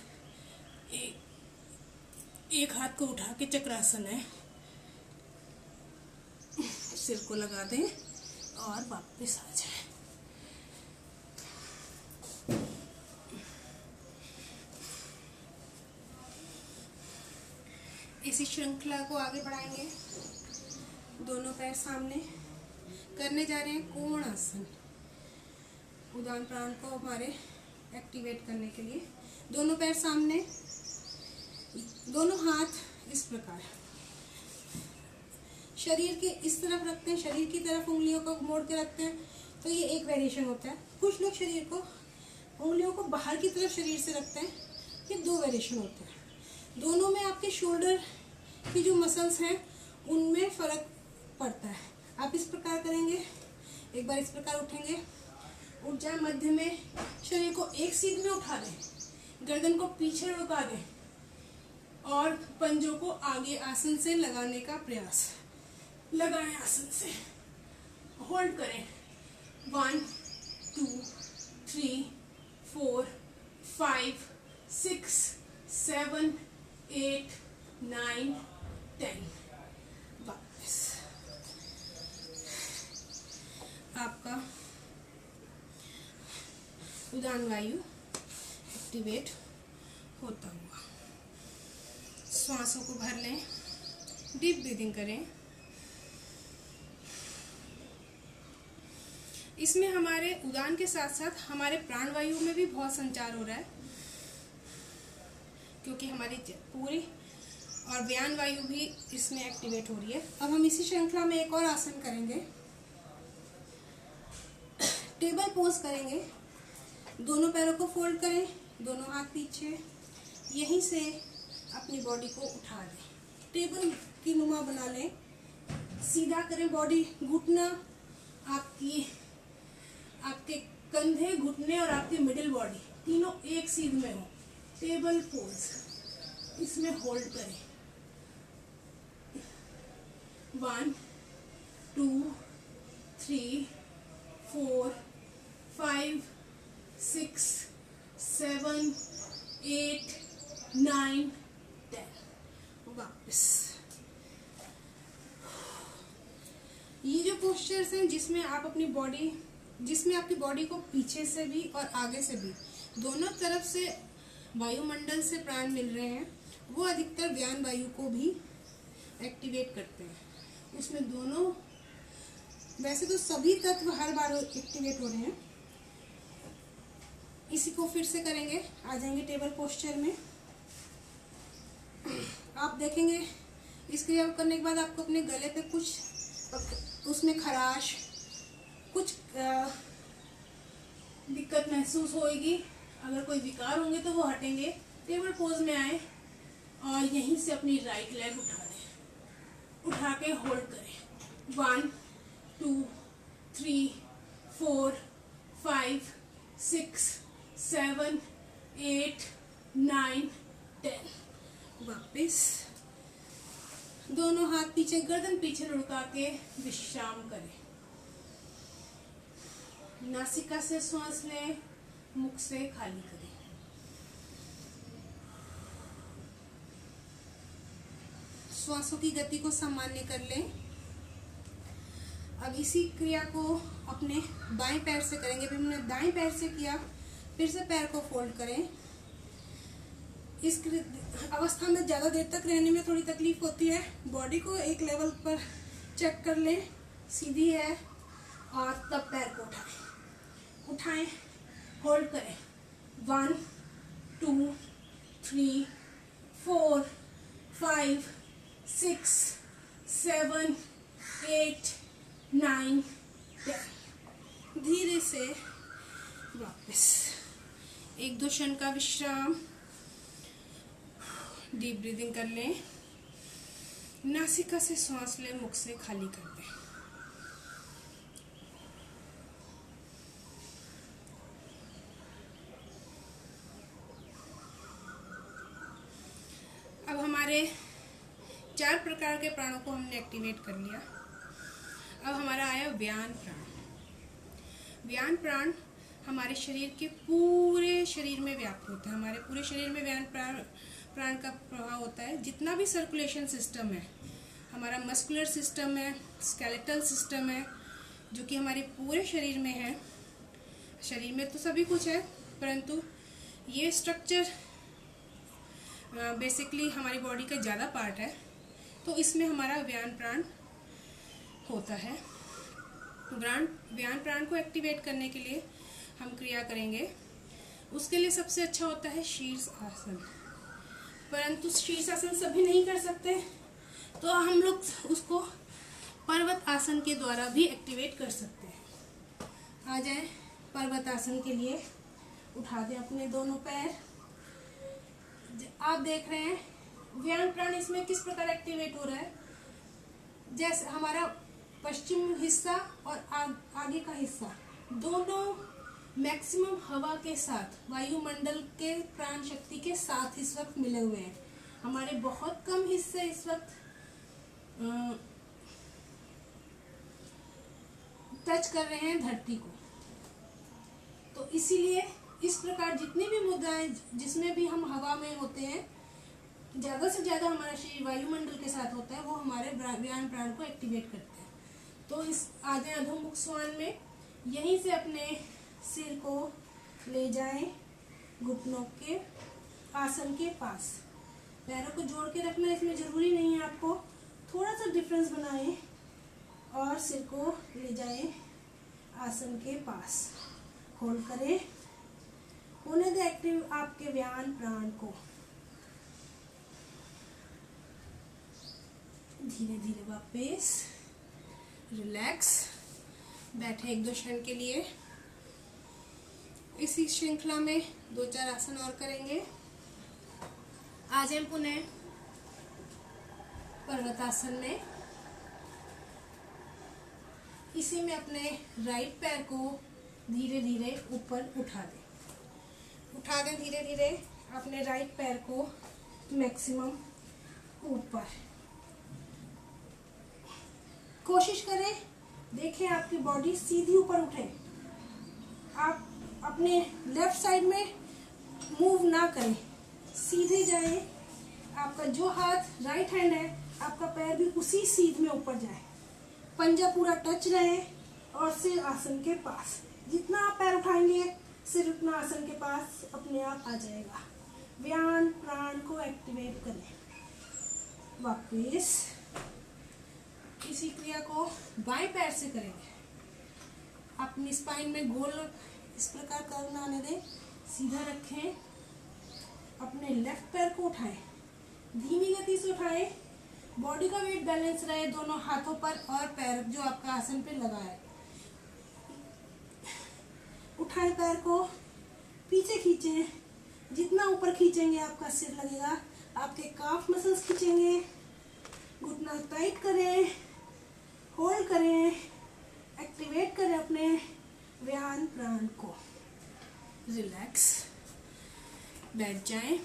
एक हाथ को उठा के चक्रासन है। सिर को लगा दें और वापस आ जाए। इसी श्रृंखला को आगे बढ़ाएंगे। दोनों पैर सामने करने जा रहे हैं कोण आसन, उदान प्राण को हमारे एक्टिवेट करने के लिए। दोनों पैर सामने, दोनों हाथ इस प्रकार शरीर के इस तरफ रखते हैं, शरीर की तरफ उंगलियों को मोड़ के रखते हैं, तो ये एक वेरिएशन होता है। कुछ लोग शरीर को, उंगलियों को बाहर की तरफ शरीर से रखते हैं, ये दो वेरिएशन होते हैं। दोनों में आपके शोल्डर की जो मसल्स हैं उनमें फर्क पड़ता है। आप इस प्रकार करेंगे, एक बार इस प्रकार उठेंगे, उठ जाए, मध्य में शरीर को एक सीध में उठा दें, गर्दन को पीछे रुका दें और पंजों को आगे आसन से लगाने का प्रयास। लगाएं आसन से, होल्ड करें। 1 2 3 4 5 6 7 8 9 10। वापस आपका उदान वायु एक्टिवेट होता हुआ। श्वासों को भर लें, डीप ब्रीदिंग करें। इसमें हमारे उदान के साथ साथ हमारे प्राणवायु में भी बहुत संचार हो रहा है, क्योंकि हमारी पूरी और व्यान वायु भी इसमें एक्टिवेट हो रही है। अब हम इसी श्रृंखला में एक और आसन करेंगे। टेबल पोज करेंगे। दोनों पैरों को फोल्ड करें, दोनों हाथ पीछे, यहीं से अपनी बॉडी को उठा दें, टेबल की नुमा बना लें, सीधा करें बॉडी। घुटना आपके कंधे, घुटने और आपकी मिडिल बॉडी तीनों एक सीध में हो। टेबल पोज, इसमें होल्ड करें। 1 2 3 4 5 6 7 8 9 10। वापस। ये जो पोस्चर्स हैं जिसमें आपकी बॉडी को पीछे से भी और आगे से भी दोनों तरफ से वायुमंडल से प्राण मिल रहे हैं, वो अधिकतर व्यान वायु को भी एक्टिवेट करते हैं। उसमें दोनों, वैसे तो सभी तत्व हर बार एक्टिवेट हो रहे हैं। इसी को फिर से करेंगे। आ जाएंगे टेबल पोस्चर में। आप देखेंगे इस क्रिया को करने के बाद आपको अपने गले पे कुछ उसमें खराश, कुछ दिक्कत महसूस होगी। अगर कोई विकार होंगे तो वो हटेंगे। टेबल पोज में आए और यहीं से अपनी राइट लेग उठा दें, उठा के होल्ड करें। 1 2 3 4 5 6 7 8 9 10। वापस दोनों हाथ पीछे, गर्दन पीछे लुढ़का के विश्राम करें। नासिका से सांस लें, मुख से खाली करें। श्वासों की गति को सामान्य कर लें। अब इसी क्रिया को अपने बाएं पैर से करेंगे। अभी हमने दाएं पैर से किया, फिर से पैर को फोल्ड करें। इस अवस्था में ज़्यादा देर तक रहने में थोड़ी तकलीफ होती है। बॉडी को एक लेवल पर चेक कर लें, सीधी है, और तब पैर को उठाएं। उठाएं, होल्ड करें, 1 2 3 4 5 6 7 8 9 10। धीरे से वापस 1-2 क्षण का विश्राम, डीप ब्रीदिंग कर लें, नासिका से सांस लें, मुख से खाली कर दें। अब हमारे 4 प्रकार के प्राणों को हमने एक्टिवेट कर लिया। अब हमारा आया व्यान प्राण। व्यान प्राण हमारे शरीर के पूरे शरीर में व्याप्त होता है। हमारे पूरे शरीर में व्यान प्राण का प्रभाव होता है। जितना भी सर्कुलेशन सिस्टम है, हमारा मस्कुलर सिस्टम है, स्केलेटल सिस्टम है, जो कि हमारे पूरे शरीर में है। शरीर में तो सभी कुछ है, परंतु ये स्ट्रक्चर बेसिकली हमारी बॉडी का ज़्यादा पार्ट है, तो इसमें हमारा व्यान प्राण होता है। व्यान प्राण को एक्टिवेट करने के लिए हम क्रिया करेंगे। उसके लिए सबसे अच्छा होता है शीर्ष आसन, परंतु शीर्ष आसन सभी नहीं कर सकते, तो हम लोग उसको पर्वत आसन के द्वारा भी एक्टिवेट कर सकते हैं। आ जाए पर्वत आसन के लिए, उठा दें अपने दोनों पैर। आप देख रहे हैं व्यान प्राण इसमें किस प्रकार एक्टिवेट हो रहा है। जैसे हमारा पश्चिम हिस्सा और आगे का हिस्सा दोनों मैक्सिमम हवा के साथ, वायुमंडल के प्राण शक्ति के साथ इस वक्त मिले हुए हैं। हमारे बहुत कम हिस्से इस वक्त टच कर रहे हैं धरती को। तो इसीलिए इस प्रकार जितनी भी मुद्राएं जिसमें भी हम हवा में होते हैं, ज़्यादा से ज़्यादा हमारा शरीर वायुमंडल के साथ होता है, वो हमारे व्यान प्राण को एक्टिवेट करते हैं। तो इस आधे अधोमुख श्वान में यहीं से अपने सिर को ले जाएं घुटनों के आसन के पास। पैरों को जोड़ के रखना इसमें ज़रूरी नहीं है, आपको थोड़ा सा डिफरेंस बनाएं और सिर को ले जाएं आसन के पास। होल्ड करें, होने दे एक्टिव आपके व्यान प्राण को। धीरे धीरे वापस रिलैक्स, बैठे 1-2 क्षण के लिए। इसी श्रृंखला में 2-4 आसन और करेंगे। आज हम पुनः पर्वतासन में, इसी में अपने राइट पैर को धीरे धीरे ऊपर उठा दें धीरे धीरे अपने राइट पैर को मैक्सिमम ऊपर। कोशिश करें, देखें आपकी बॉडी सीधी ऊपर उठे। आप अपने लेफ्ट साइड में मूव ना करें, सीधे जाए। आपका जो हाथ राइट हैंड है, आपका पैर भी उसी सीध में ऊपर जाए, पंजा पूरा टच रहे और सिर आसन के पास। जितना आप पैर उठाएंगे सिर उतना आसन के पास अपने आप आ जाएगा। व्यान प्राण को एक्टिवेट करें। वापस इसी क्रिया को बाएं पैर से करेंगे। अपनी स्पाइन में गोल इस प्रकार करना आने दें, सीधा रखें। अपने लेफ्ट पैर को उठाएं, धीमी गति से उठाएं। बॉडी का वेट बैलेंस रहे दोनों हाथों पर और पैर जो आपका आसन पे लगा है। उठाएं पैर को, पीछे खींचें। जितना ऊपर खींचेंगे आपका सिर लगेगा, आपके काफ मसल्स खींचेंगे। घुटना टाइट करें, होल्ड करें, एक्टिवेट करें अपने व्यान प्राण को। रिलैक्स, बैठ जाएं।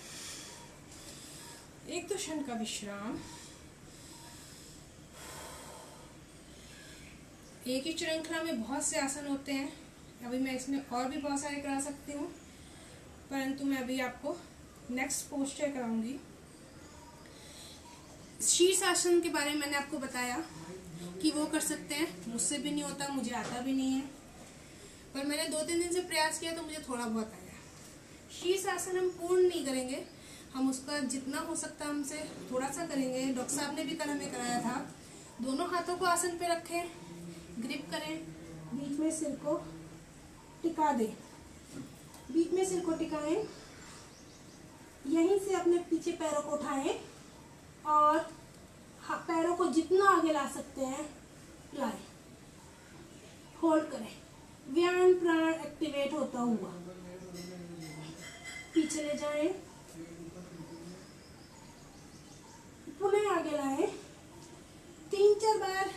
1-2 क्षण का विश्राम। एक ही श्रृंखला में बहुत से आसन होते हैं। अभी मैं इसमें और भी बहुत सारे करा सकती हूँ, परंतु मैं अभी आपको नेक्स्ट पोस्चर कराऊंगी। शीर्ष आसन के बारे में मैंने आपको बताया कि वो कर सकते हैं। मुझसे भी नहीं होता, मुझे आता भी नहीं है, पर मैंने 2-3 दिन से प्रयास किया तो मुझे थोड़ा बहुत आया। शीर्ष आसन हम पूर्ण नहीं करेंगे, हम उसका जितना हो सकता हमसे थोड़ा सा करेंगे। डॉक्टर साहब ने भी कल हमें कराया था। दोनों हाथों को आसन पे रखें, ग्रिप करें, बीच में सिर को टिका दें, बीच में सिर को टिकाएं, यहीं से अपने पीछे पैरों को उठाएं और पैरों को जितना आगे ला सकते हैं लाएं, होल्ड करें। व्यान प्राण एक्टिवेट होता हुआ पीछे ले जाएं, पुनः आगे लाएं। 3-4 बार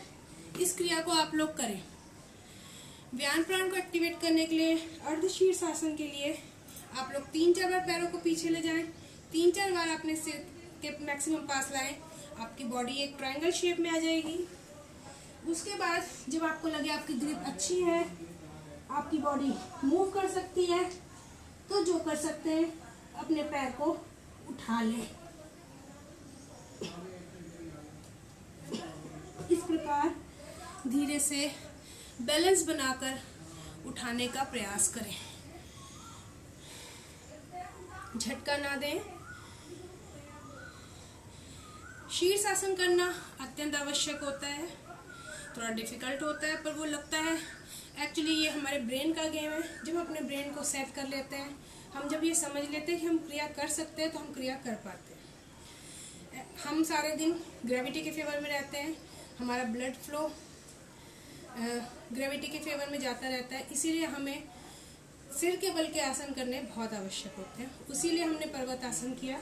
इस क्रिया को आप लोग करें। व्यान प्राण को एक्टिवेट करने के लिए अर्धशीर्षासन के लिए आप लोग 3-4 बार पैरों को पीछे ले जाएं, 3-4 बार अपने सिर के मैक्सिमम पास लाएं। आपकी बॉडी एक ट्रायंगल शेप में आ जाएगी। उसके बाद जब आपको लगे आपकी ग्रिप अच्छी है, आपकी बॉडी मूव कर सकती है, तो जो कर सकते हैं अपने पैर को उठा लें। इस प्रकार धीरे से बैलेंस बनाकर उठाने का प्रयास करें, झटका ना दें। शीर्षासन करना अत्यंत आवश्यक होता है, थोड़ा डिफिकल्ट होता है, पर वो लगता है एक्चुअली ये हमारे ब्रेन का गेम है। जब अपने ब्रेन को सेट कर लेते हैं, हम जब ये समझ लेते हैं कि हम क्रिया कर सकते हैं, तो हम क्रिया कर पाते हैं। हम सारे दिन ग्रेविटी के फेवर में रहते हैं, हमारा ब्लड फ्लो ग्रेविटी के फेवर में जाता रहता है, इसीलिए हमें सिर के बल के आसन करने बहुत आवश्यक होते हैं। उसीलिए हमने पर्वत आसन किया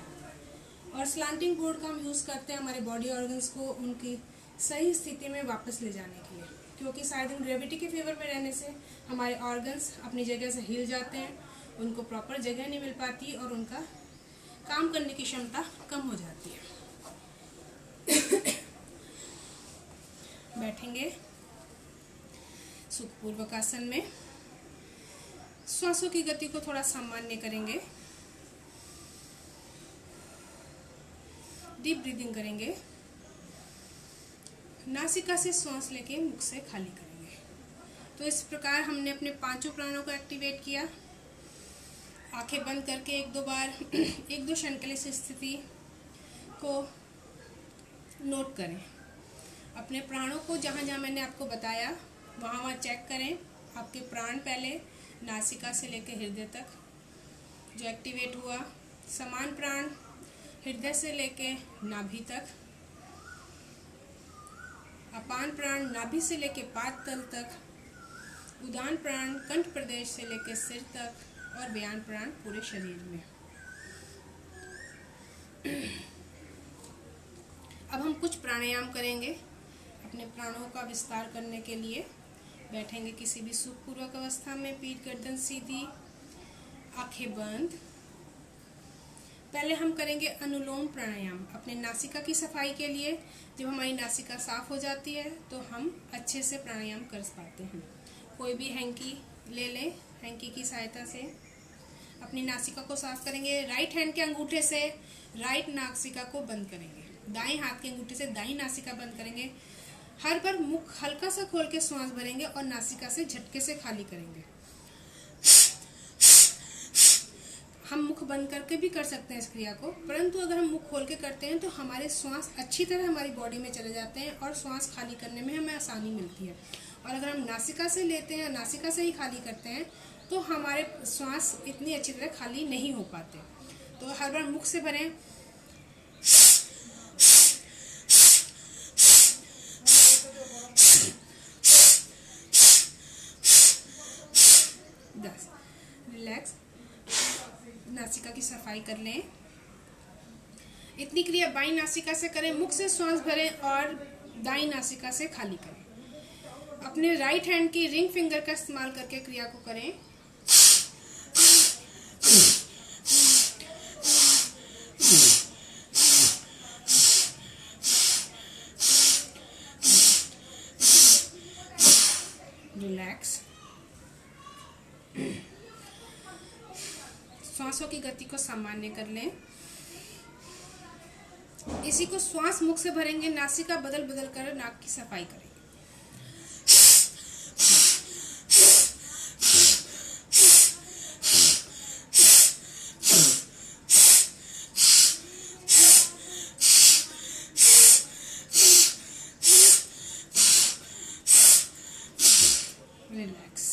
और स्लांटिंग बोर्ड का हम यूज़ करते हैं हमारे बॉडी ऑर्गन्स को उनकी सही स्थिति में वापस ले जाने के लिए, क्योंकि सारे दिन ग्रेविटी के फेवर में रहने से हमारे ऑर्गन्स अपनी जगह से हिल जाते हैं, उनको प्रॉपर जगह नहीं मिल पाती और उनका काम करने की क्षमता कम हो जाती है। बैठेंगे सुखपूर्वक आसन में, श्वासों की गति को थोड़ा सामान्य करेंगे, डीप ब्रीदिंग करेंगे, नासिका से श्वास लेके मुख से खाली करेंगे। तो इस प्रकार हमने अपने 5 प्राणों को एक्टिवेट किया। आंखें बंद करके 1-2 बार 1-2 क्षण के लिए इस स्थिति को नोट करें। अपने प्राणों को जहाँ जहाँ मैंने आपको बताया वहाँ चेक करें। आपके प्राण पहले नासिका से लेकर हृदय तक जो एक्टिवेट हुआ, समान प्राण हृदय से लेकर नाभि तक, अपान प्राण नाभि से लेकर पादतल तक, उदान प्राण कंठ प्रदेश से लेकर सिर तक और व्यान प्राण पूरे शरीर में। अब हम कुछ प्राणायाम करेंगे अपने प्राणों का विस्तार करने के लिए। बैठेंगे किसी भी सुखपूर्वक अवस्था में, पीठ गर्दन सीधी, आंखें बंद। पहले हम करेंगे अनुलोम प्राणायाम अपने नासिका की सफाई के लिए। जब हमारी नासिका साफ हो जाती है तो हम अच्छे से प्राणायाम कर पाते हैं। कोई भी हैंकी ले लें, हैंकी की सहायता से अपनी नासिका को साफ करेंगे। राइट हैंड के अंगूठे से राइट नासिका को बंद करेंगे, दाएं हाथ के अंगूठे से दाईं नासिका बंद करेंगे। हर बार मुख हल्का सा खोल के श्वास भरेंगे और नासिका से झटके से खाली करेंगे। हम मुख बंद करके भी कर सकते हैं इस क्रिया को, परंतु अगर हम मुख खोल के करते हैं तो हमारे श्वास अच्छी तरह हमारी बॉडी में चले जाते हैं और श्वास खाली करने में हमें आसानी मिलती है। और अगर हम नासिका से लेते हैं, नासिका से ही खाली करते हैं, तो हमारे श्वास इतनी अच्छी तरह खाली नहीं हो पाते। तो हर बार मुख से भरें। रिलैक्स, नासिका की सफाई कर लें। इतनी क्रिया बाईं नासिका से करें, मुख से श्वास भरें और दाईं नासिका से खाली करें। अपने राइट हैंड की रिंग फिंगर का इस्तेमाल करके क्रिया को करें। रिलैक्स, श्वासों की गति को सामान्य कर लें। इसी को श्वास मुख से भरेंगे, नासिका बदल बदल कर नाक की सफाई करेंगे। रिलैक्स,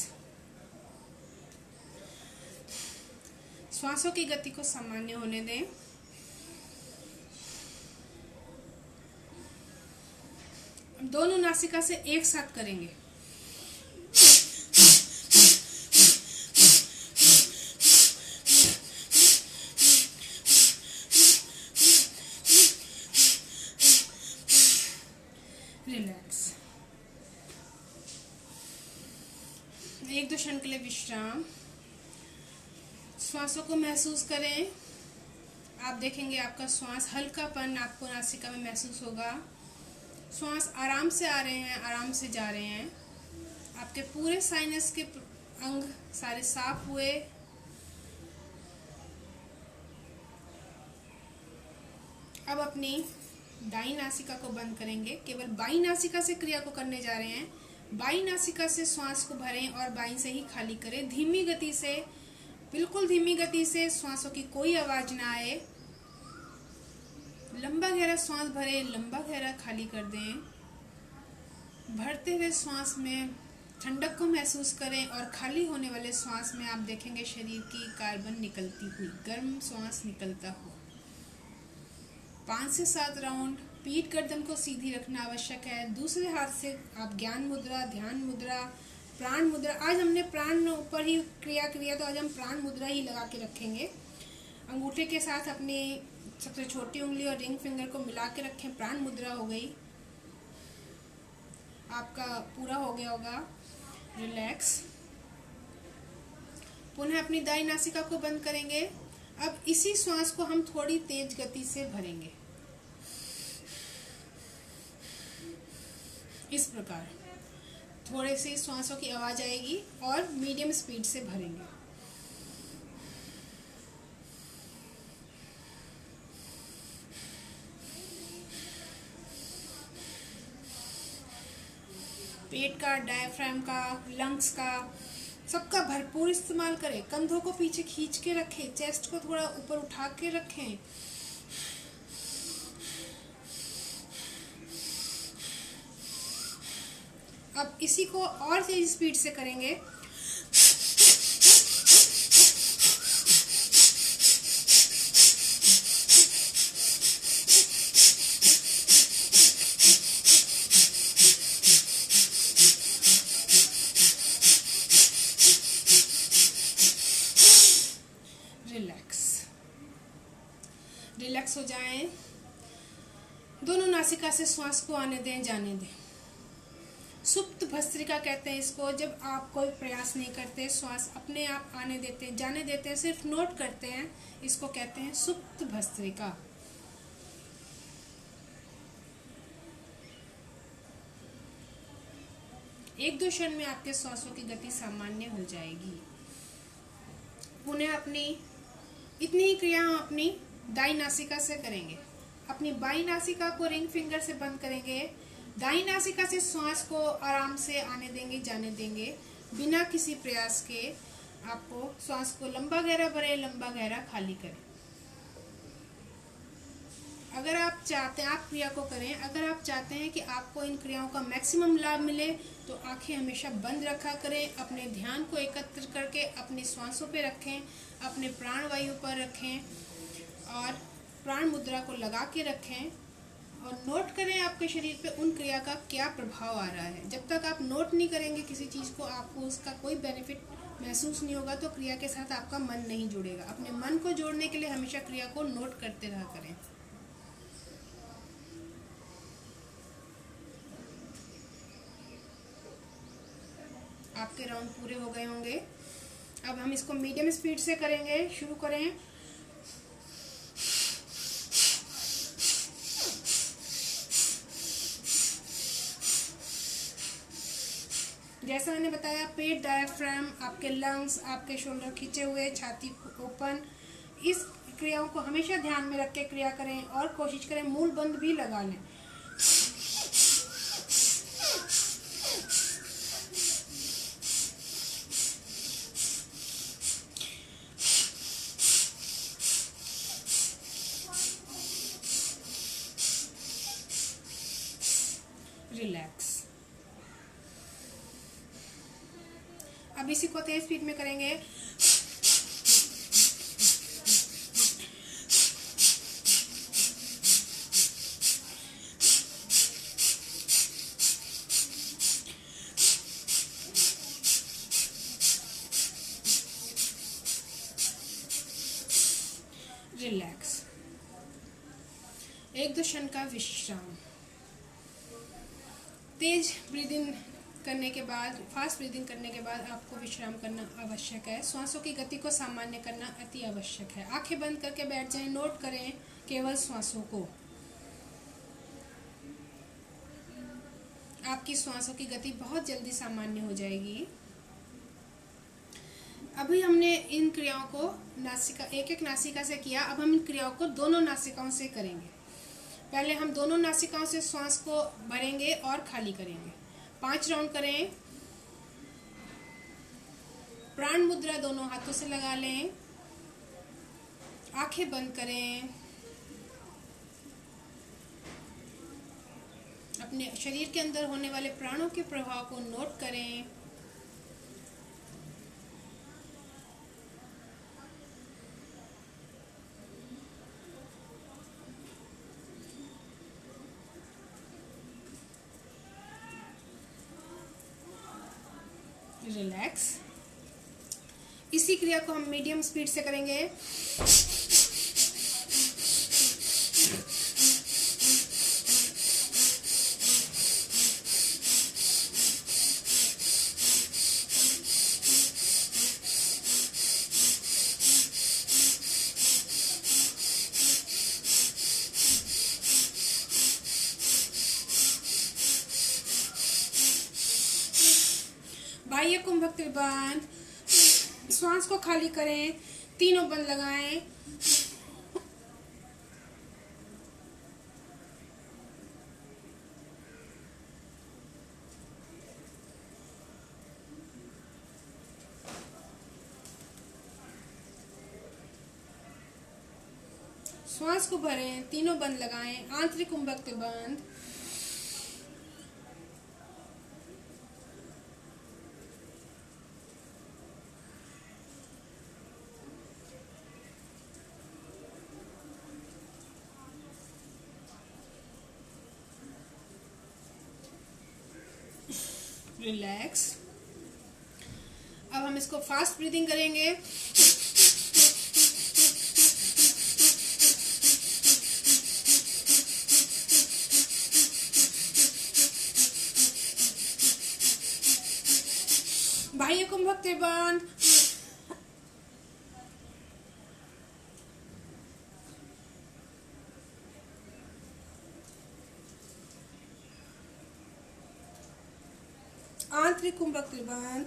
श्वासों की गति को सामान्य होने दें। दोनों नासिका से एक साथ करेंगे। रिलैक्स। एक दो क्षण के लिए विश्राम। श्वासों को महसूस करें। आप देखेंगे आपका श्वास हल्कापन आपको नासिका में महसूस होगा। श्वास आराम से आ रहे हैं, आराम से जा रहे हैं। आपके पूरे साइनस के अंग सारे साफ हुए। अब अपनी दाईं नासिका को बंद करेंगे। केवल बाईं नासिका से क्रिया को करने जा रहे हैं। बाईं नासिका से श्वास को भरें और बाईं से ही खाली करें। धीमी गति से, बिल्कुल धीमी गति से, श्वासों की कोई आवाज ना आए। लंबा गहरा श्वास भरें, लंबा गहरा खाली कर दें। भरते हुए श्वास में ठंडक को महसूस करें और खाली होने वाले श्वास में आप देखेंगे शरीर की कार्बन निकलती हुई, गर्म श्वास निकलता हुआ। 5 से 7 राउंड। पीठ गर्दन को सीधी रखना आवश्यक है। दूसरे हाथ से आप ज्ञान मुद्रा, ध्यान मुद्रा, प्राण मुद्रा, आज हमने प्राण ऊपर ही क्रिया तो आज हम प्राण मुद्रा ही लगा के रखेंगे। अंगूठे के साथ अपनी सबसे छोटी उंगली और रिंग फिंगर को मिला के रखें। प्राण मुद्रा हो गई। आपका पूरा हो गया होगा। रिलैक्स। पुनः अपनी दाईं नासिका को बंद करेंगे। अब इसी श्वास को हम थोड़ी तेज गति से भरेंगे, इस प्रकार। थोड़े से श्वासों की आवाज आएगी और मीडियम स्पीड से भरेंगे। पेट का, डायफ्राम का, लंग्स का, सबका भरपूर इस्तेमाल करें। कंधों को पीछे खींच के रखें। चेस्ट को थोड़ा ऊपर उठा के रखें। अब इसी को और तेज स्पीड से करेंगे। रिलैक्स हो जाएं। दोनों नासिका से श्वास को आने दें, जाने दें। सुप्त भस्त्रिका कहते हैं इसको। जब आप कोई प्रयास नहीं करते, श्वास अपने आप आने देते हैं, जाने देते हैं, सिर्फ नोट करते हैं, इसको कहते हैं सुप्त भस्त्रिका। एक दो क्षण में आपके श्वासों की गति सामान्य हो जाएगी। पुनः अपनी इतनी ही क्रिया हम अपनी दाईं नासिका से करेंगे। अपनी बाईं नासिका को रिंग फिंगर से बंद करेंगे। दाईं नासिका से श्वास को आराम से आने देंगे, जाने देंगे, बिना किसी प्रयास के। आपको श्वास को लंबा गहरा भरें, लंबा गहरा खाली करें। अगर आप चाहते हैं, आप क्रिया को करें। अगर आप चाहते हैं कि आपको इन क्रियाओं का मैक्सिमम लाभ मिले तो आंखें हमेशा बंद रखा करें। अपने ध्यान को एकत्र करके अपने श्वासों पे रखें, अपने प्राण वायु पर रखें और प्राण मुद्रा को लगा के रखें और नोट करें आपके शरीर पे उन क्रिया का क्या प्रभाव आ रहा है। जब तक आप नोट नहीं करेंगे किसी चीज़ को, आपको उसका कोई बेनिफिट महसूस नहीं होगा, तो क्रिया के साथ आपका मन नहीं जुड़ेगा। अपने मन को जोड़ने के लिए हमेशा क्रिया को नोट करते रहा करें। आपके राउंड पूरे हो गए होंगे। अब हम इसको मीडियम स्पीड से करेंगे। शुरू करें। जैसा मैंने बताया, पेट, डायफ्राम, आपके लंग्स, आपके शोल्डर खींचे हुए, छाती ओपन, इस क्रियाओं को हमेशा ध्यान में रख के क्रिया करें और कोशिश करें मूल बंद भी लगा लें। रिलैक्स। अब इसी को तेज स्पीड में करेंगे। रिलैक्स। एक दो क्षण का विश्राम। तेज ब्रीदिंग करने के बाद, फास्ट ब्रीदिंग करने के बाद आपको विश्राम करना आवश्यक है। श्वासों की गति को सामान्य करना अति आवश्यक है। आंखें बंद करके बैठ जाएं, नोट करें केवल श्वासों को। आपकी श्वासों की गति बहुत जल्दी सामान्य हो जाएगी। अभी हमने इन क्रियाओं को नासिका, एक एक नासिका से किया। अब हम इन क्रियाओं को दोनों नासिकाओं से करेंगे। पहले हम दोनों नासिकाओं से श्वास को भरेंगे और खाली करेंगे। 5 राउंड करें। प्राण मुद्रा दोनों हाथों से लगा लें। आंखें बंद करें। अपने शरीर के अंदर होने वाले प्राणों के प्रभाव को नोट करें। रिलैक्स। इसी क्रिया को हम मीडियम स्पीड से करेंगे। बाह्य कुंभक त्रिबंध। श्वास को खाली करें, तीनों बंद लगाएं। श्वास को भरें, तीनों बंद लगाएं। आंतरिक कुंभक त्रिबंध। रिलैक्स। अब हम इसको फास्ट ब्रीदिंग करेंगे। बाह्य कुंभक त्रिबंध। आंतरिक कुंभक त्रिबंध।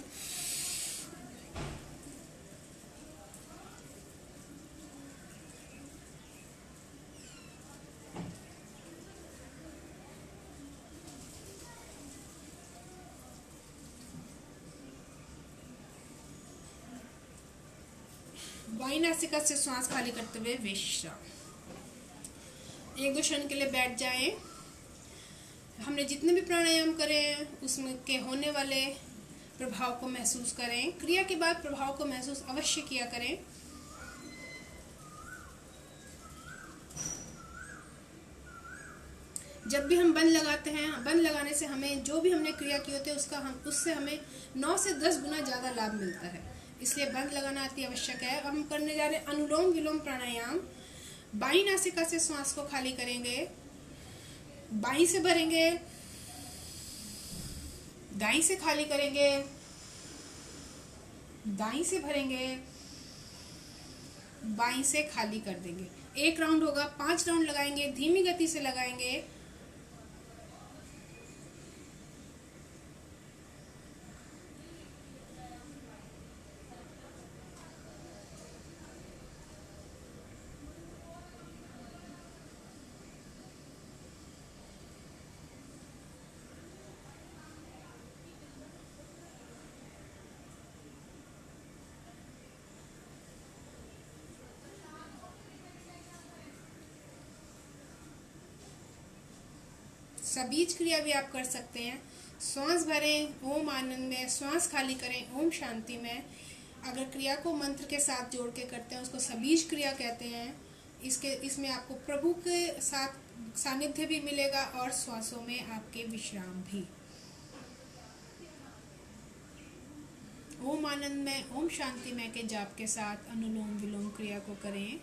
बाईं नासिका से श्वास खाली करते हुए विश्राम। एक दो क्षण के लिए बैठ जाएं। हमने जितने भी प्राणायाम करे हैं उसमें के होने वाले प्रभाव को महसूस करें। क्रिया के बाद प्रभाव को महसूस अवश्य किया करें। जब भी हम बंद लगाते हैं, बंद लगाने से हमें जो भी हमने क्रिया की होती है उससे हमें 9 से 10 गुना ज्यादा लाभ मिलता है। इसलिए बंद लगाना अति आवश्यक है। अब हम करने जा रहे हैं अनुलोम विलोम प्राणायाम। बाईं नासिका से श्वास को खाली करेंगे, बाईं से भरेंगे, दाईं से खाली करेंगे, दाईं से भरेंगे, बाईं से खाली कर देंगे। 1 राउंड होगा, 5 राउंड लगाएंगे, धीमी गति से लगाएंगे। सबीज क्रिया भी आप कर सकते हैं। श्वास भरें, ओम आनंद में, श्वास खाली करें, ओम शांति में। अगर क्रिया को मंत्र के साथ जोड़ के करते हैं उसको सबीज क्रिया कहते हैं। इसमें आपको प्रभु के साथ सानिध्य भी मिलेगा और श्वासों में आपके विश्राम भी। ओम आनंद में, ओम शांति में के जाप के साथ अनुलोम विलोम क्रिया को करें।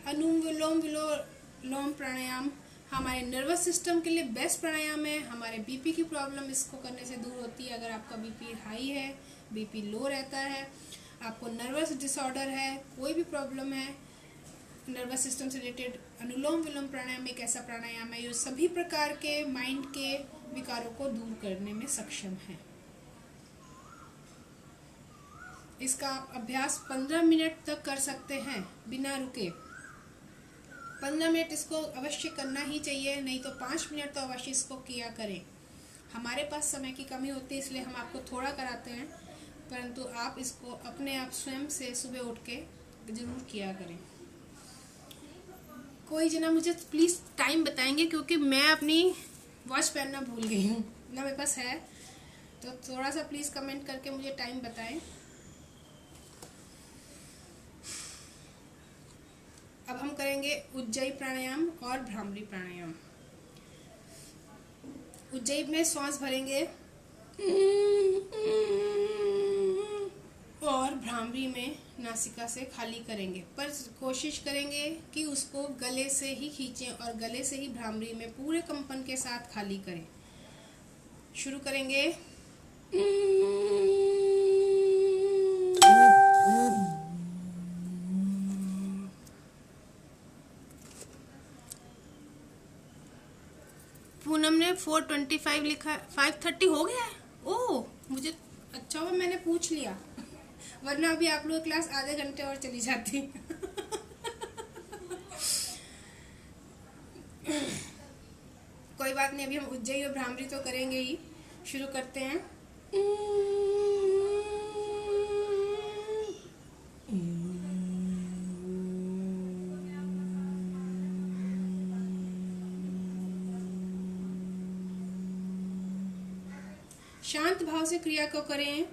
अनुलोम विलोम प्राणायाम हमारे नर्वस सिस्टम के लिए बेस्ट प्राणायाम है। हमारे बीपी की प्रॉब्लम इसको करने से दूर होती है। अगर आपका बीपी हाई है, बीपी लो रहता है, आपको नर्वस डिसऑर्डर है, कोई भी प्रॉब्लम है नर्वस सिस्टम से रिलेटेड, अनुलोम विलोम प्राणायाम एक ऐसा प्राणायाम है जो सभी प्रकार के माइंड के विकारों को दूर करने में सक्षम है। इसका आप अभ्यास 15 मिनट तक कर सकते हैं बिना रुके। 15 मिनट इसको अवश्य करना ही चाहिए, नहीं तो 5 मिनट तो अवश्य इसको किया करें। हमारे पास समय की कमी होती है इसलिए हम आपको थोड़ा कराते हैं, परंतु आप इसको अपने आप स्वयं से सुबह उठ के जरूर किया करें। कोई जना मुझे प्लीज़ टाइम बताएंगे, क्योंकि मैं अपनी वॉच पहनना भूल गई हूँ ना, मेरे पास है, तो थोड़ा सा प्लीज़ कमेंट करके मुझे टाइम बताएं। अब हम करेंगे उज्जयी प्राणायाम और भ्रामरी प्राणायाम। उज्जयी में श्वास भरेंगे और भ्रामरी में नासिका से खाली करेंगे, पर कोशिश करेंगे कि उसको गले से ही खींचें और गले से ही भ्रामरी में पूरे कंपन के साथ खाली करें। शुरू करेंगे। पूनम ने 425 लिखा, 530 हो गया है। ओह, मुझे अच्छा हुआ मैंने पूछ लिया, वरना अभी आप लोग क्लास आधे घंटे और चली जाती। कोई बात नहीं, अभी हम उज्जयी और भ्रामरी तो करेंगे ही। शुरू करते हैं। शांत भाव से क्रिया को करें।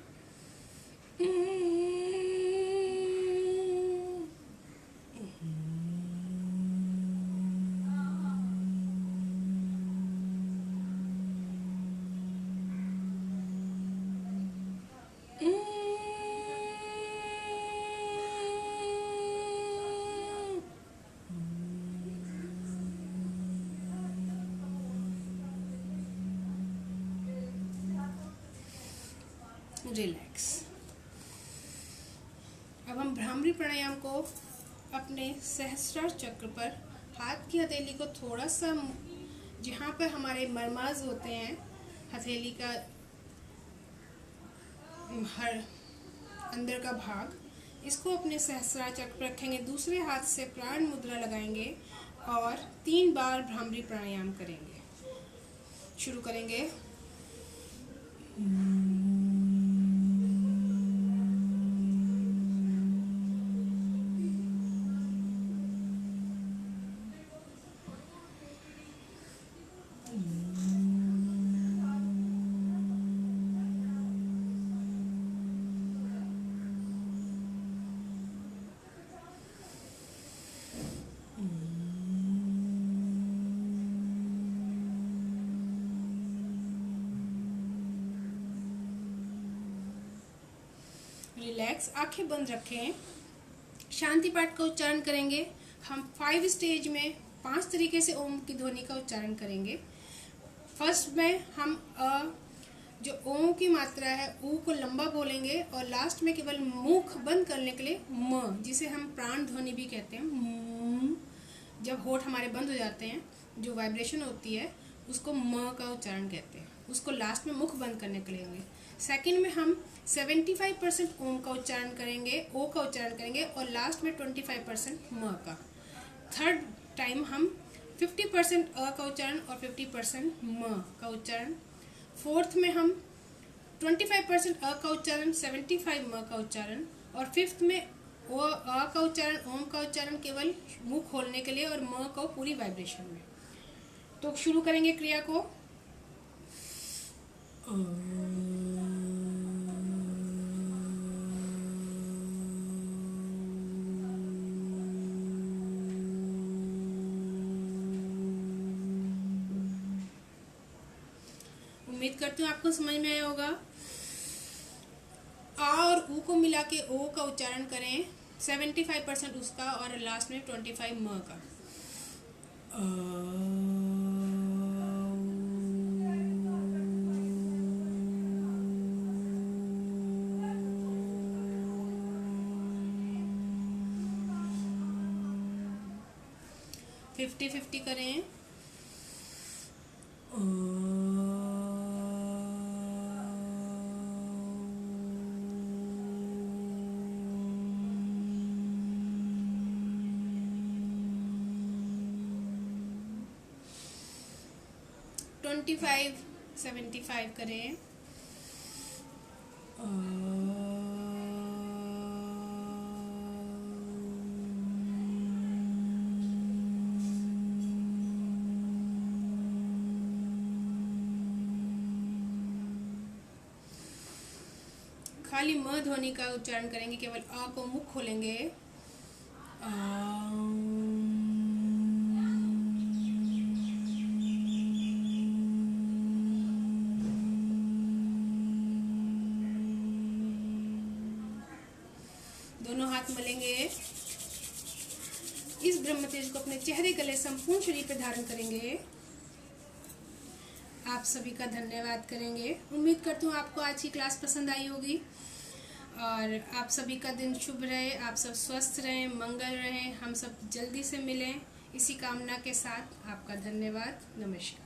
रिलैक्स। अब हम भ्रामरी प्राणायाम को अपने सहस्रार चक्र पर हाथ की हथेली को थोड़ा सा, जहाँ पर हमारे मर्माज होते हैं हथेली का हर अंदर का भाग, इसको अपने सहस्रार चक्र पर रखेंगे। दूसरे हाथ से प्राण मुद्रा लगाएंगे और 3 बार भ्रामरी प्राणायाम करेंगे। शुरू करेंगे। रिलैक्स, आंखें बंद रखें। शांति पाठ का उच्चारण करेंगे। हम 5 स्टेज में 5 तरीके से ओम की ध्वनि का उच्चारण करेंगे। फर्स्ट में हम जो ओम की मात्रा है ऊ को लंबा बोलेंगे और लास्ट में केवल मुख बंद करने के लिए म, जिसे हम प्राण ध्वनि भी कहते हैं। जब होठ हमारे बंद हो जाते हैं, जो वाइब्रेशन होती है उसको म का उच्चारण कहते हैं। उसको लास्ट में मुख बंद करने के लिए होंगे। सेकंड में हम 75% ओम का उच्चारण करेंगे, ओ का उच्चारण करेंगे और लास्ट में 25% म का। थर्ड टाइम हम 50% अ का उच्चारण और 50% म का उच्चारण। फोर्थ में हम 25% अ का उच्चारण, 75 म का उच्चारण और फिफ्थ में ओ अ का उच्चारण, ओम का उच्चारण केवल मुंह खोलने के लिए और म को पूरी वाइब्रेशन में। तो शुरू करेंगे क्रिया को। उम्मीद करती हूँ आपको समझ में आया होगा। आ और ऊ को मिला के ओ का उच्चारण करें 75% उसका और लास्ट में 25 म का। फिफ्टी 50 करें। 25 75 करें। खाली म ध्वनि का उच्चारण करेंगे, केवल अ को मुख खोलेंगे। दोनों हाथ मलेंगे। इस ब्रह्म तेज को अपने चेहरे, गले, संपूर्ण शरीर पर धारण करेंगे। आप सभी का धन्यवाद करेंगे। उम्मीद करती हूँ आपको आज की क्लास पसंद आई होगी और आप सभी का दिन शुभ रहे, आप सब स्वस्थ रहें, मंगल रहें, हम सब जल्दी से मिलें इसी कामना के साथ। आपका धन्यवाद। नमस्कार।